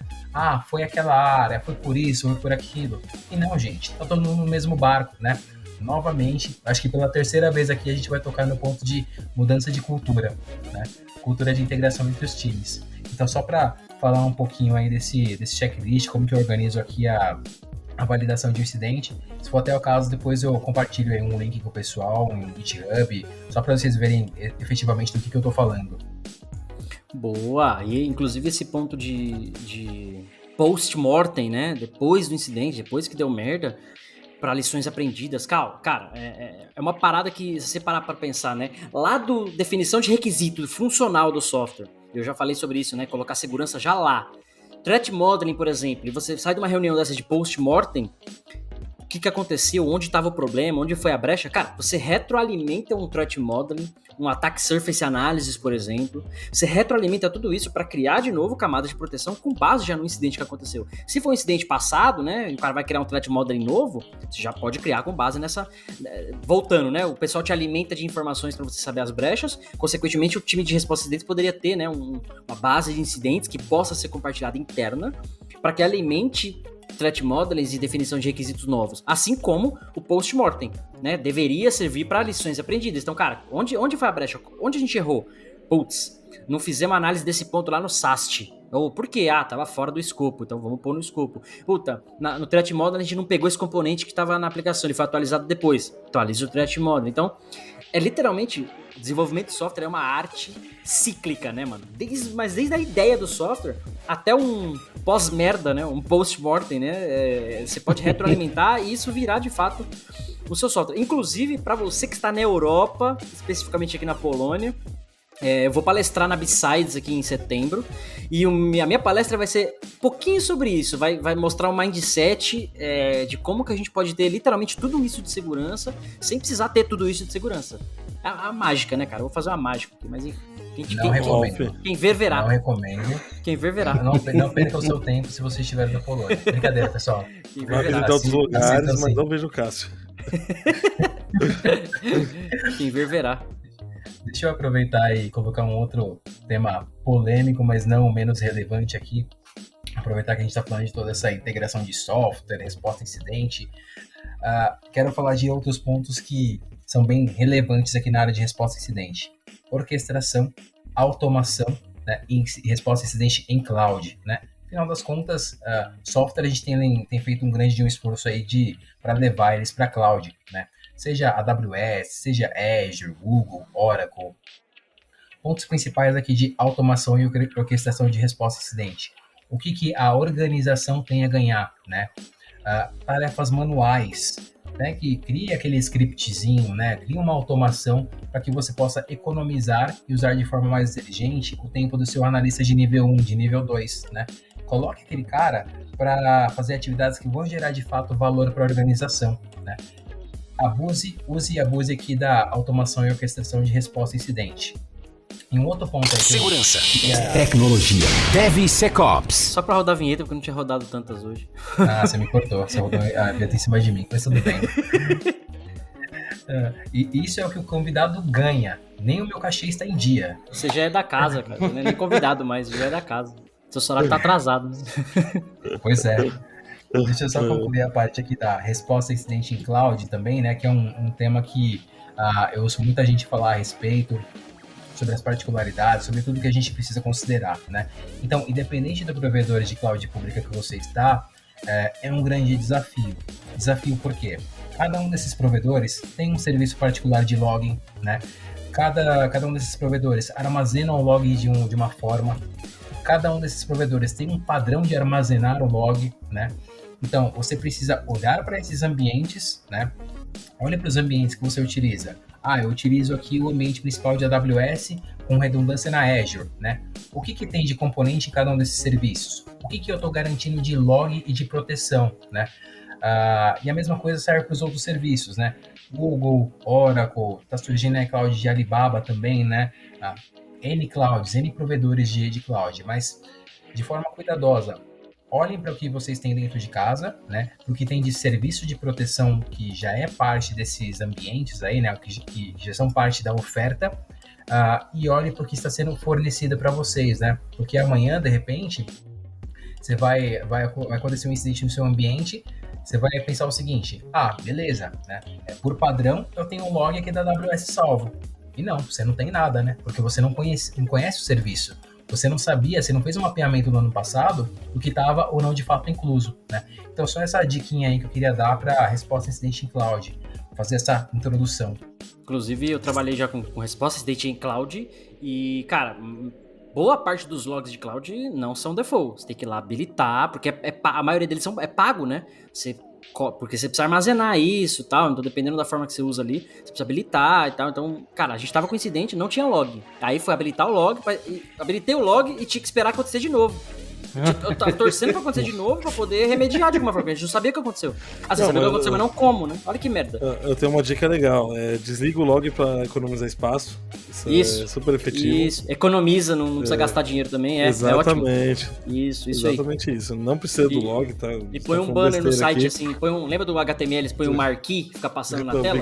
Foi aquela área, foi por isso, foi por aquilo. E não, gente, tá todo mundo no mesmo barco, né? Novamente, acho que pela terceira vez aqui a gente vai tocar no ponto de mudança de cultura, né? Cultura de integração entre os times. Então, só para falar um pouquinho aí desse checklist, como que eu organizo aqui a validação de um incidente. Se for até o caso, depois eu compartilho aí um link com o pessoal, um GitHub, só para vocês verem efetivamente do que eu estou falando. Boa! E inclusive esse ponto de post-mortem, né? Depois do incidente, depois que deu merda, para lições aprendidas. Cara, é uma parada que, se você parar para pensar, né? Lá do definição de requisito funcional do software, eu já falei sobre isso, né? Colocar segurança já lá. Threat modeling, por exemplo, e você sai de uma reunião dessa de post-mortem, o que aconteceu, onde estava o problema, onde foi a brecha, cara, você retroalimenta um threat modeling, um attack surface analysis, por exemplo, você retroalimenta tudo isso para criar de novo camadas de proteção com base já no incidente que aconteceu. Se for um incidente passado, né, o cara vai criar um threat modeling novo, você já pode criar com base nessa... Voltando, né, o pessoal te alimenta de informações para você saber as brechas, consequentemente o time de resposta a incidentes poderia ter, né, uma base de incidentes que possa ser compartilhada interna para que alimente threat modelings e definição de requisitos novos, assim como o post-mortem, né? Deveria servir para lições aprendidas. Então, cara, onde foi a brecha? Onde a gente errou? Putz, não fizemos análise desse ponto lá no SAST. Ou por quê? Tava fora do escopo, então vamos pôr no escopo. Puta, no threat model a gente não pegou esse componente que estava na aplicação, ele foi atualizado depois. Atualiza o threat model. Então, literalmente, desenvolvimento de software é uma arte cíclica, né, mano? Mas desde a ideia do software até um pós-merda, né? Um post-mortem, né? Você pode retroalimentar e isso virar, de fato, o seu software. Inclusive, para você que está na Europa, especificamente aqui na Polônia, eu vou palestrar na B-Sides aqui em setembro e a minha palestra vai ser um pouquinho sobre isso, vai mostrar um mindset de como que a gente pode ter literalmente tudo isso de segurança sem precisar ter tudo isso de segurança. A mágica, né, cara? Eu vou fazer uma mágica aqui, mas quem ver verá. Não recomendo. Quem ver verá. Não perca o seu tempo se você estiver na Polônia. Brincadeira, pessoal. Vai visitar outros lugares, mas não vejo o Cássio. Quem ver verá. Deixa eu aproveitar e colocar um outro tema polêmico, mas não menos relevante aqui. Aproveitar que a gente está falando de toda essa integração de software, resposta a incidente. Quero falar de outros pontos que são bem relevantes aqui na área de resposta a incidente. Orquestração, automação, né, e resposta a incidente em cloud, né? Afinal das contas, software a gente tem feito um grande esforço aí para levar eles para cloud, né? Seja AWS, seja Azure, Google, Oracle. Pontos principais aqui de automação e orquestração de resposta a incidente. O que a organização tem a ganhar, né? Tarefas manuais, né? Que cria aquele scriptzinho, né? Cria uma automação para que você possa economizar e usar de forma mais inteligente o tempo do seu analista de nível 1, de nível 2, né? Coloque aquele cara para fazer atividades que vão gerar de fato valor para a organização, né? Use e abuse aqui da automação e orquestração de resposta a incidente. Em um outro ponto aí. Segurança. Tecnologia. DevSecOps. Só pra rodar a vinheta, porque eu não tinha rodado tantas hoje. Você me cortou. Você rodou a vinheta em cima de mim, mas tudo bem. E isso é o que o convidado ganha. Nem o meu cachê está em dia. Você já é da casa, cara. Não é nem convidado mais, já é da casa. Seu salário tá atrasado. Pois é. Deixa eu só concluir a parte aqui da resposta a incidente em cloud também, né? Que é um tema que eu ouço muita gente falar a respeito, sobre as particularidades, sobre tudo que a gente precisa considerar, né? Então, independente do provedor de cloud pública que você está, é um grande desafio. Desafio por quê? Cada um desses provedores tem um serviço particular de login, né? Cada um desses provedores armazena o log de uma forma. Cada um desses provedores tem um padrão de armazenar o log, né? Então, você precisa olhar para esses ambientes, né? Olha para os ambientes que você utiliza. Eu utilizo aqui o ambiente principal de AWS com redundância na Azure, né? O que tem de componente em cada um desses serviços? O que eu estou garantindo de log e de proteção, né? E a mesma coisa serve para os outros serviços, né? Google, Oracle, está surgindo a cloud de Alibaba também, né? N clouds, N provedores de cloud, mas de forma cuidadosa. Olhem para o que vocês têm dentro de casa, né? O que tem de serviço de proteção que já é parte desses ambientes aí, né? Que já são parte da oferta. E olhem para o que está sendo fornecido para vocês, né? Porque amanhã, de repente, você vai acontecer um incidente no seu ambiente, você vai pensar o seguinte: beleza, né? Por padrão, eu tenho um log aqui da AWS salvo. E não, você não tem nada, né? Porque você não conhece o serviço. Você não sabia, você não fez um mapeamento no ano passado do que estava ou não de fato incluso, né? Então, só essa diquinha aí que eu queria dar para a resposta a incidente em cloud, fazer essa introdução. Inclusive, eu trabalhei já com resposta a incidente em cloud e, cara, boa parte dos logs de cloud não são default. Você tem que ir lá habilitar, porque a maioria deles é pago, né? Porque você precisa armazenar isso e tal, então dependendo da forma que você usa ali, você precisa habilitar e tal. Então, cara, a gente tava com incidente, não tinha log. Aí foi habilitar o log, habilitei o log e tinha que esperar acontecer de novo. Eu tava torcendo pra acontecer de novo pra poder remediar de alguma forma, porque a gente não sabia o que aconteceu. Você sabia o que aconteceu, mas não como, né? Olha que merda. Eu tenho uma dica legal, desliga o log pra economizar espaço. Isso é super efetivo. Isso, economiza, não precisa gastar dinheiro também, Exatamente. É ótimo. Isso Exatamente aí. Isso, não precisa do log, tá? E põe um banner no site aqui. Assim, lembra do HTML, põe um marquee, fica passando na tela?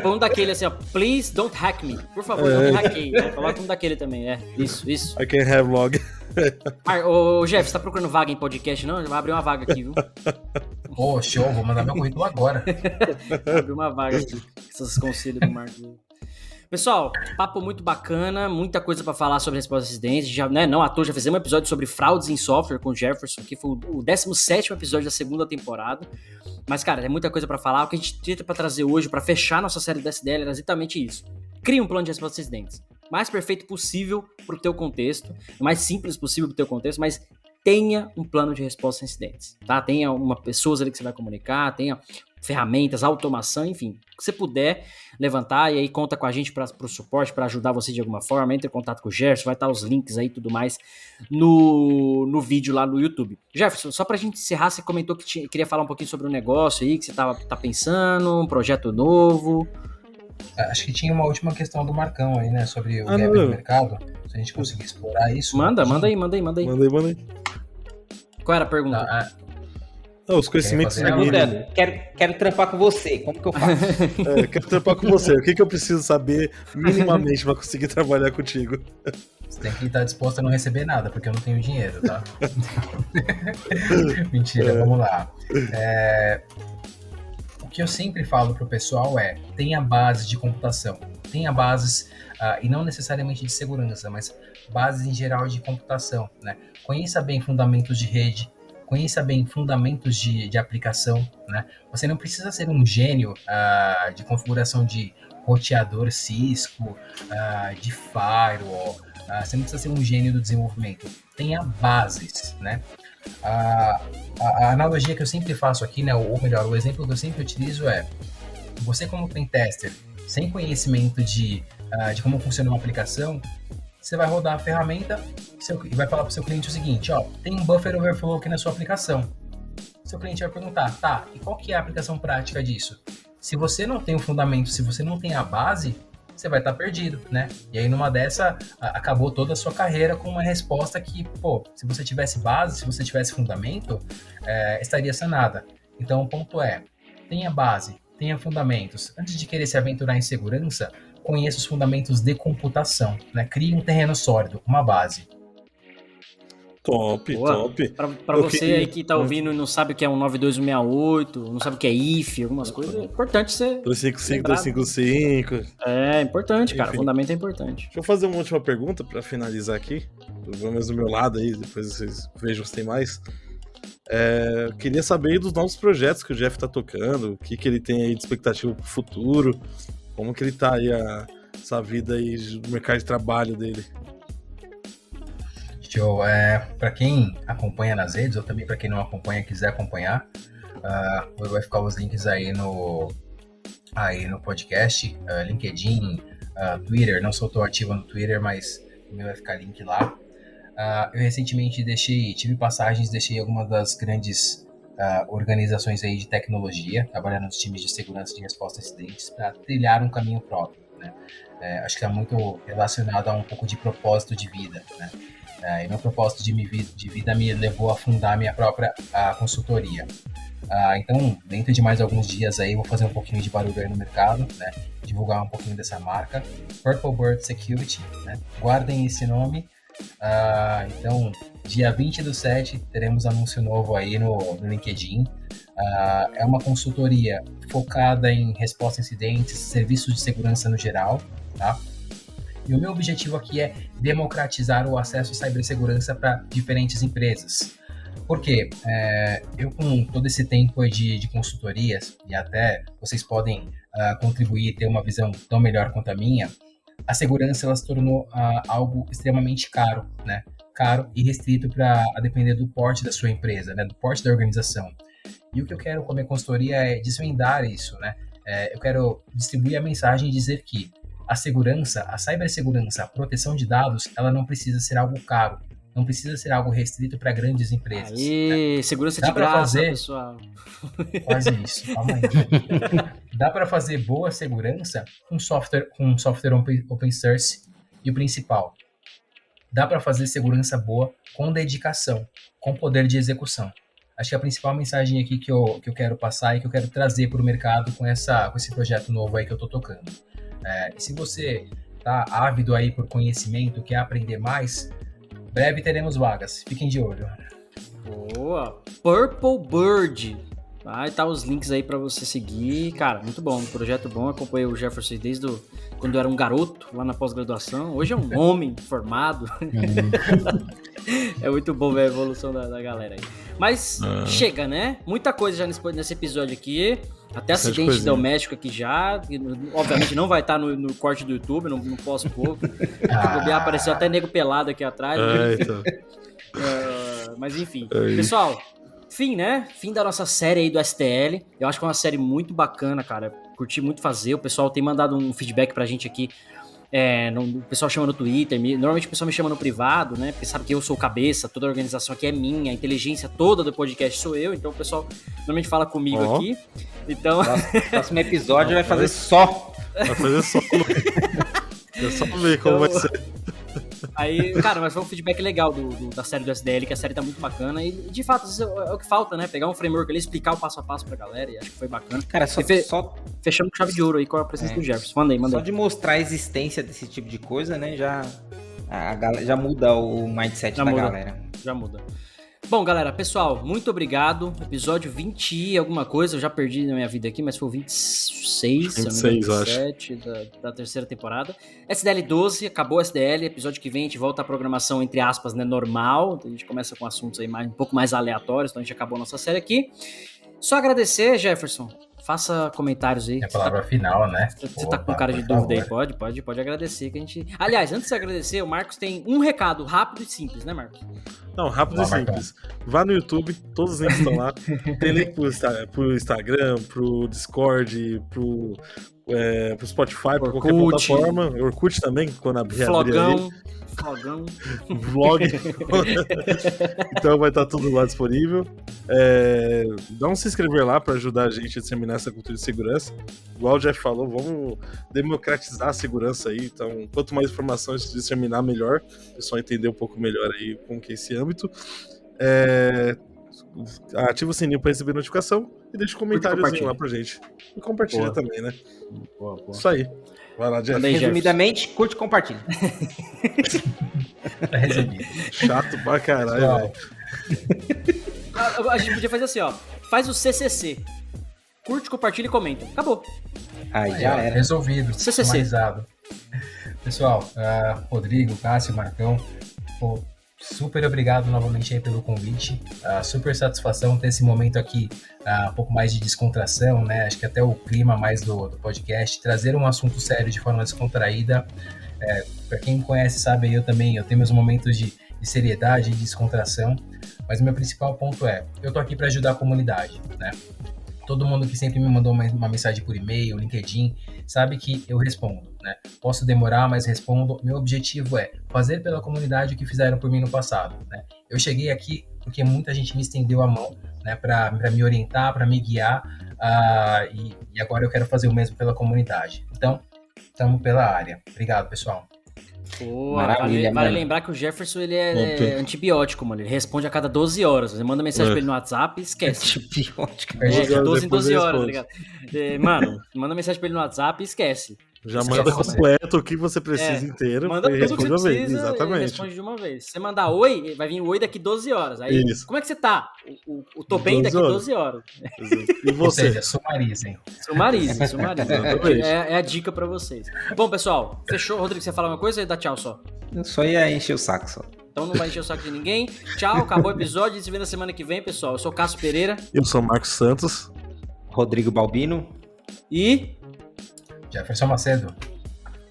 Põe um daquele assim, ó, please don't hack me, por favor, não me hackeie, né? Coloca um daquele também, isso. I can have log. Ô Jeff, você tá procurando vaga em podcast, não? Vai abrir uma vaga aqui, viu? Show, vou mandar meu currículo agora. Abrir uma vaga aqui, esses conselhos do Marco. Pessoal, papo muito bacana, muita coisa pra falar sobre resposta a acidentes. Já, né, não à toa, já fizemos um episódio sobre fraudes em software com o Jefferson, que foi o 17º episódio da segunda temporada. Mas, cara, é muita coisa pra falar. O que a gente tenta pra trazer hoje, pra fechar nossa série da SDL, era exatamente isso. Crie um plano de resposta a acidentes. Mais perfeito possível pro teu contexto, o mais simples possível pro teu contexto, mas tenha um plano de resposta a incidentes, tá? Tenha pessoas ali que você vai comunicar, tenha ferramentas, automação, enfim, o que você puder levantar, e aí conta com a gente para o suporte, para ajudar você de alguma forma. Entre em contato com o Jefferson, vai estar os links aí e tudo mais no vídeo lá no YouTube. Jefferson, só pra gente encerrar, você comentou que queria falar um pouquinho sobre um negócio aí que você tá pensando, um projeto novo. Acho que tinha uma última questão do Marcão aí, né, sobre o gap do mercado, se a gente conseguir explorar isso. Manda aí. Qual era a pergunta? Os conhecimentos mínimos. Quero trampar com você, como que eu faço? Quero trampar com você. O que eu preciso saber minimamente para conseguir trabalhar contigo? Você tem que estar disposto a não receber nada, porque eu não tenho dinheiro, tá? Mentira, vamos lá. O que eu sempre falo pro pessoal tenha base de computação. Tenha bases, e não necessariamente de segurança, mas bases em geral de computação, né? Conheça bem fundamentos de rede, conheça bem fundamentos de aplicação, né? Você não precisa ser um gênio de configuração de roteador Cisco, de firewall, Você não precisa ser um gênio do desenvolvimento. Tenha bases, né? A analogia que eu sempre faço aqui, né, ou melhor, o exemplo que eu sempre utilizo é: você como pentester, sem conhecimento de como funciona uma aplicação, você vai rodar a ferramenta e vai falar para o seu cliente o seguinte: ó, tem um buffer overflow aqui na sua aplicação. Seu cliente vai perguntar: tá, e qual que é a aplicação prática disso? Se você não tem o fundamento, se você não tem a base, você vai estar perdido, né? E aí numa dessa, acabou toda a sua carreira com uma resposta que, pô, se você tivesse base, se você tivesse fundamento, estaria sanada. Então o ponto é: tenha base, tenha fundamentos. Antes de querer se aventurar em segurança, conheça os fundamentos de computação, né? Crie um terreno sólido, uma base. Top, Boa. top. Pra você aí que tá ouvindo e não sabe o que é um 9268, não sabe o que é IF, algumas coisas, é importante você... 255, 255. É importante, cara. Enfim. Fundamento é importante. Deixa eu fazer uma última pergunta pra finalizar aqui. Pelo menos do meu lado aí, depois vocês vejam se tem mais. Eu queria saber dos novos projetos que o Jeff tá tocando, o que ele tem aí de expectativa pro futuro, como que ele tá aí essa vida aí no mercado de trabalho dele. Show. Para quem acompanha nas redes, ou também para quem não acompanha, quiser acompanhar, vai ficar os links aí no podcast, LinkedIn, Twitter. Não sou tão ativo no Twitter, mas também vai ficar link lá. Eu recentemente tive passagens, deixei algumas das grandes organizações aí de tecnologia, trabalhando nos times de segurança de resposta a acidentes, para trilhar um caminho próprio, né? Acho que é muito relacionado a um pouco de propósito de vida, né? E meu propósito de vida me levou a fundar minha própria consultoria. Então, dentro de mais alguns dias aí, vou fazer um pouquinho de barulho aí no mercado, né? Divulgar um pouquinho dessa marca, Purple Bird Security, né? Guardem esse nome. Então, dia 20/7, teremos anúncio novo aí no LinkedIn. É uma consultoria focada em resposta a incidentes, serviços de segurança no geral, tá? E o meu objetivo aqui é democratizar o acesso à cibersegurança para diferentes empresas. Por quê? Eu, com todo esse tempo de consultorias, e até vocês podem contribuir e ter uma visão tão melhor quanto a minha, a segurança ela se tornou algo extremamente caro, né? Caro e restrito a depender do porte da sua empresa, né? Do porte da organização. E o que eu quero com a minha consultoria é desvendar isso, né? Eu quero distribuir a mensagem e dizer que a segurança, a cibersegurança, a proteção de dados, ela não precisa ser algo caro, não precisa ser algo restrito para grandes empresas. Aí, né? Segurança de graça, pessoal. Quase isso, calma aí. Dá para fazer boa segurança com software open source e o principal, dá para fazer segurança boa com dedicação, com poder de execução. Acho que a principal mensagem aqui que eu quero passar e que eu quero trazer para o mercado com esse projeto novo aí que eu estou tocando. E se você tá ávido aí por conhecimento, quer aprender mais, breve teremos vagas. Fiquem de olho. Boa! Purple Bird. Vai tá os links aí pra você seguir. Cara, muito bom. Um projeto bom. Acompanhei o Jefferson desde quando eu era um garoto lá na pós-graduação. Hoje é um homem formado. É muito bom ver a evolução da galera aí. Mas chega, né? Muita coisa já nesse episódio aqui. Até acidente doméstico aqui já. Obviamente não vai estar no corte do YouTube, não posso pôr. Apareceu até nego pelado aqui atrás. Então. Mas enfim. Pessoal, fim, né? Fim da nossa série aí do STL. Eu acho que é uma série muito bacana, cara. Curti muito fazer. O pessoal tem mandado um feedback pra gente aqui. O pessoal chama no Twitter, normalmente o pessoal me chama no privado, né? Porque sabe que eu sou o cabeça, toda a organização aqui é minha, a inteligência toda do podcast sou eu, então o pessoal normalmente fala comigo aqui. Então. Próximo episódio vai fazer só. Vai fazer só. É só ver como vai ser. Aí, cara, mas foi um feedback legal da série do SDL, que a série tá muito bacana. E, de fato, isso é o que falta, né? Pegar um framework ali, explicar o passo a passo pra galera. E acho que foi bacana. Cara, só fechamos com chave de ouro aí com a presença do Jefferson. Manda aí. Só de mostrar a existência desse tipo de coisa, né? Já muda o mindset da galera. Já muda. Bom, galera, pessoal, muito obrigado. Episódio 20 e alguma coisa, eu já perdi na minha vida aqui, mas foi o 26, 27 da terceira temporada. SDL 12, acabou o SDL, episódio que vem a gente volta à programação, entre aspas, né, normal. A gente começa com assuntos aí um pouco mais aleatórios, então a gente acabou a nossa série aqui. Só agradecer, Jefferson, faça comentários aí. É a palavra final, né? Você tá com cara de dúvida aí, pode agradecer que a gente... Aliás, antes de agradecer, o Marcos tem um recado rápido e simples, né, Marcos? Não, rápido e simples. Vá no YouTube, todos os links estão lá. Tem link pro Instagram, pro Discord, pro Spotify, pra qualquer plataforma. Orkut também, quando abrir Flogão. Vlog. Então vai estar tudo lá disponível. Dá um se inscrever lá para ajudar a gente a disseminar essa cultura de segurança. Igual o Jeff falou, vamos democratizar a segurança aí. Então, quanto mais informações se disseminar, melhor. O pessoal entender um pouco melhor aí com que é esse âmbito. Ativa o sininho para receber notificação e deixa um comentáriozinho lá pra gente. E compartilha também, né? Boa. Isso aí. Vai lá, Jeff. Resumidamente, curte e compartilha. Tá resumido. Chato pra caralho, velho. A gente podia fazer assim, ó. Faz o CCC. Curte, compartilha e comenta. Acabou. Aí já era. Resolvido. CCC. Finalizado. Pessoal, Rodrigo, Cássio, Marcão, super obrigado novamente aí pelo convite. Super satisfação ter esse momento aqui, um pouco mais de descontração, né? Acho que até o clima mais do podcast, trazer um assunto sério de forma descontraída. Para quem me conhece sabe, eu tenho meus momentos de seriedade e descontração, mas o meu principal ponto eu tô aqui para ajudar a comunidade, né? Todo mundo que sempre me mandou uma mensagem por e-mail, LinkedIn, sabe que eu respondo, né? Posso demorar, mas respondo. Meu objetivo é fazer pela comunidade o que fizeram por mim no passado, né? Eu cheguei aqui porque muita gente me estendeu a mão, né? Para me orientar, para me guiar, e agora eu quero fazer o mesmo pela comunidade. Então, estamos pela área. Obrigado, pessoal. Vale lembrar que o Jefferson ele é antibiótico, mano. Ele responde a cada 12 horas. Você manda mensagem pra ele no WhatsApp e esquece. Antibiótico. De 12 em 12 horas, tá ligado? Mano, manda mensagem pra ele no WhatsApp e esquece. Já manda completo o que você precisa inteiro. Manda tudo que você precisa. Exatamente. Responde de uma vez. Se você mandar oi, vai vir o oi daqui 12 horas. Aí, isso. Como é que você tá? O tô bem daqui 12 horas. E você? Ou seja, sumarizem. Sumarizem. É a dica pra vocês. Bom, pessoal, fechou. Rodrigo, você fala uma coisa ou dá tchau só? Eu só ia encher o saco só. Então não vai encher o saco de ninguém. Tchau, acabou o episódio. A gente se vê na semana que vem, pessoal. Eu sou o Cássio Pereira. Eu sou o Marcos Santos. Rodrigo Balbino. E... Jefferson Macedo.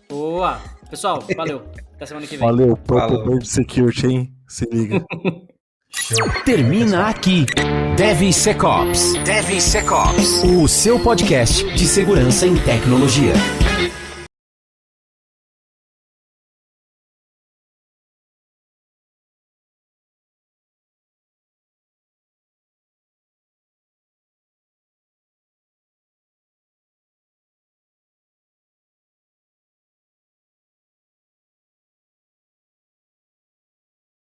Boa! Pessoal, valeu. Até semana que vem. Valeu, Purple Bird Security, hein? Se liga. Termina aqui DevSecOps, o seu podcast de segurança em tecnologia.